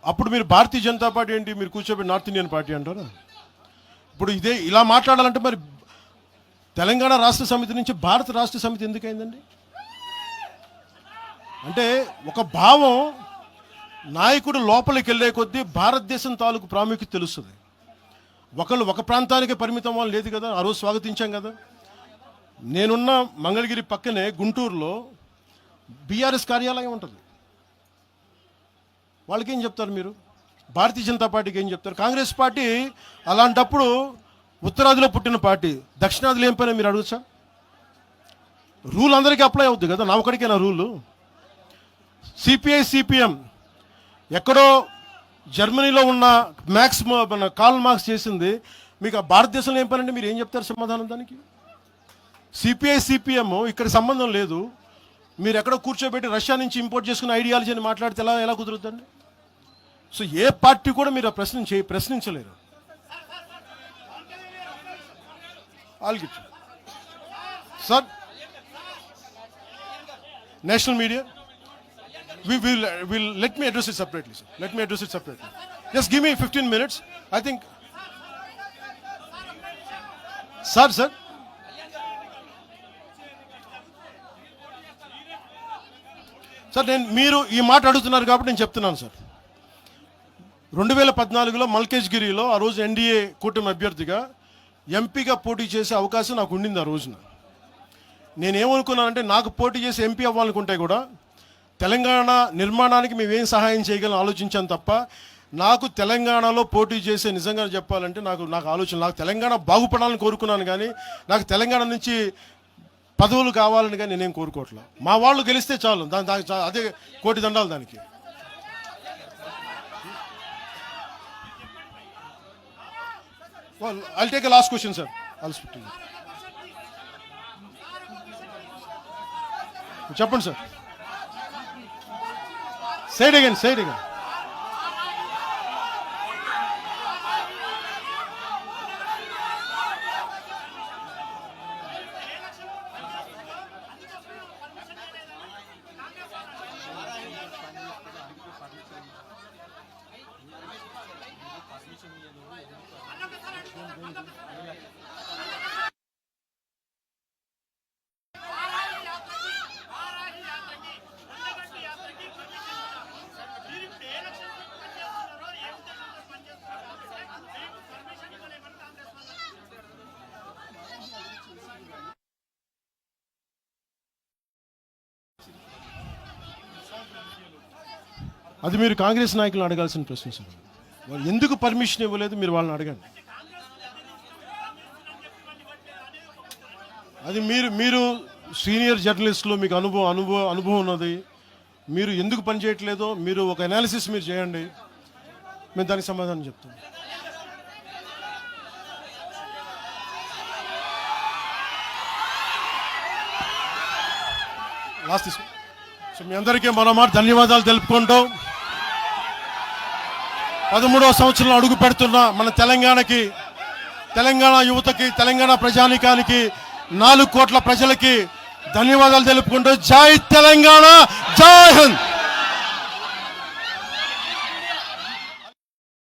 అప్పుడు మీరు భారతీయ జనతా పార్టీ ఏంటి, మీరు కూర్చోబెట్టి నార్త్ ఇండియన్ పార్టీ అంటారా? ఇప్పుడు ఇదే ఇలా మాట్లాడాలంటే మరి తెలంగాణ రాష్ట్ర సమితి నుంచి భారత రాష్ట్ర సమితి ఎందుకైందండి? అంటే ఒక భావం నాయకుడు లోపలికి వెళ్ళే కొద్దీ భారతదేశం తాలూకు ప్రాముఖ్యత తెలుస్తుంది. ఒకళ్ళు ఒక ప్రాంతానికే పరిమితం వాళ్ళు లేదు కదా. ఆ రోజు స్వాగతించాం కదా. నేనున్న మంగళగిరి పక్కనే గుంటూరులో బీఆర్ఎస్ కార్యాలయం ఉంటుంది. వాళ్ళకి ఏం చెప్తారు మీరు? భారతీయ జనతా పార్టీకి ఏం చెప్తారు? కాంగ్రెస్ పార్టీ అలాంటప్పుడు ఉత్తరాదిలో పుట్టిన పార్టీ, దక్షిణాదిలో ఏం పని మీరు అడగచ్చా? రూల్ అందరికీ అప్లై అవుద్ది కదా, నా ఒకడికేనా రూలు? సిపిఐ సిపిఎం ఎక్కడో జర్మనీలో ఉన్న కార్ల్ మార్క్స్ చేసింది మీకు ఆ భారతదేశంలో ఏం పని అంటే మీరు ఏం చెప్తారు సమాధానం దానికి? సిపిఐ సిపిఎం ఇక్కడ సంబంధం లేదు. మీరు ఎక్కడో కూర్చోబెట్టి రష్యా నుంచి ఇంపోర్ట్ చేసుకున్న ఐడియాలజీ అని మాట్లాడితే ఎలా కుదురుతుందండి? సో ఏ పార్టీ కూడా మీరు ఆ ప్రశ్నించలేరు. Sir, national media will let me address it separately, sir. Let me address it separately. Just give me 15 minutes. I think, sir. Sir, మీరు ఈ మాట అడుగుతున్నారు కాబట్టి నేను చెప్తున్నాను సార్. 2014లో మల్కేజ్గిరిలో ఆ రోజు ఎన్డీఏ కూటమి అభ్యర్థిగా ఎంపీగా పోటీ చేసే అవకాశం నాకు ఉండింది. ఆ రోజున నేనేమనుకున్నానంటే నాకు పోటీ చేసి ఎంపీ అవ్వాలనుకుంటే కూడా తెలంగాణ నిర్మాణానికి మేమేం సహాయం చేయగలం ఆలోచించాను తప్ప నాకు తెలంగాణలో పోటీ చేసే నిజంగా చెప్పాలంటే నాకు ఆలోచన, నాకు తెలంగాణ బాగుపడాలని కోరుకున్నాను కానీ నాకు తెలంగాణ నుంచి పదవులు కావాలని కానీ నేనేం కోరుకోవట్లేదు. మా వాళ్ళు గెలిస్తే చాలు, అదే కోటి దండాలు దానికి. I'll take a last question, sir. I'll speak to you. చెప్పండి సార్. Say it again. అది మీరు కాంగ్రెస్ నాయకులను అడగాల్సిన ప్రశ్న సార్. వాళ్ళు ఎందుకు పర్మిషన్ ఇవ్వలేదు మీరు వాళ్ళని అడగండి. అది మీరు సీనియర్ జర్నలిస్టులు, మీకు అనుభవం ఉన్నది. మీరు ఎందుకు పని చేయట్లేదో మీరు ఒక అనాలిసిస్ మీరు చేయండి, మేము దానికి సమాధానం చెప్తాం. లాస్ట్ తీసుకో. సో మీ అందరికీ మరోమాట ధన్యవాదాలు తెలుపుకుంటూ 13వ సంవత్సరంలో అడుగు పెడుతున్న మన తెలంగాణకి, తెలంగాణ యువతకి, తెలంగాణ ప్రజానికానికి, 4 కోట్ల ప్రజలకి ధన్యవాదాలు తెలుపుకుంటూ జై తెలంగాణ, జై హింద్.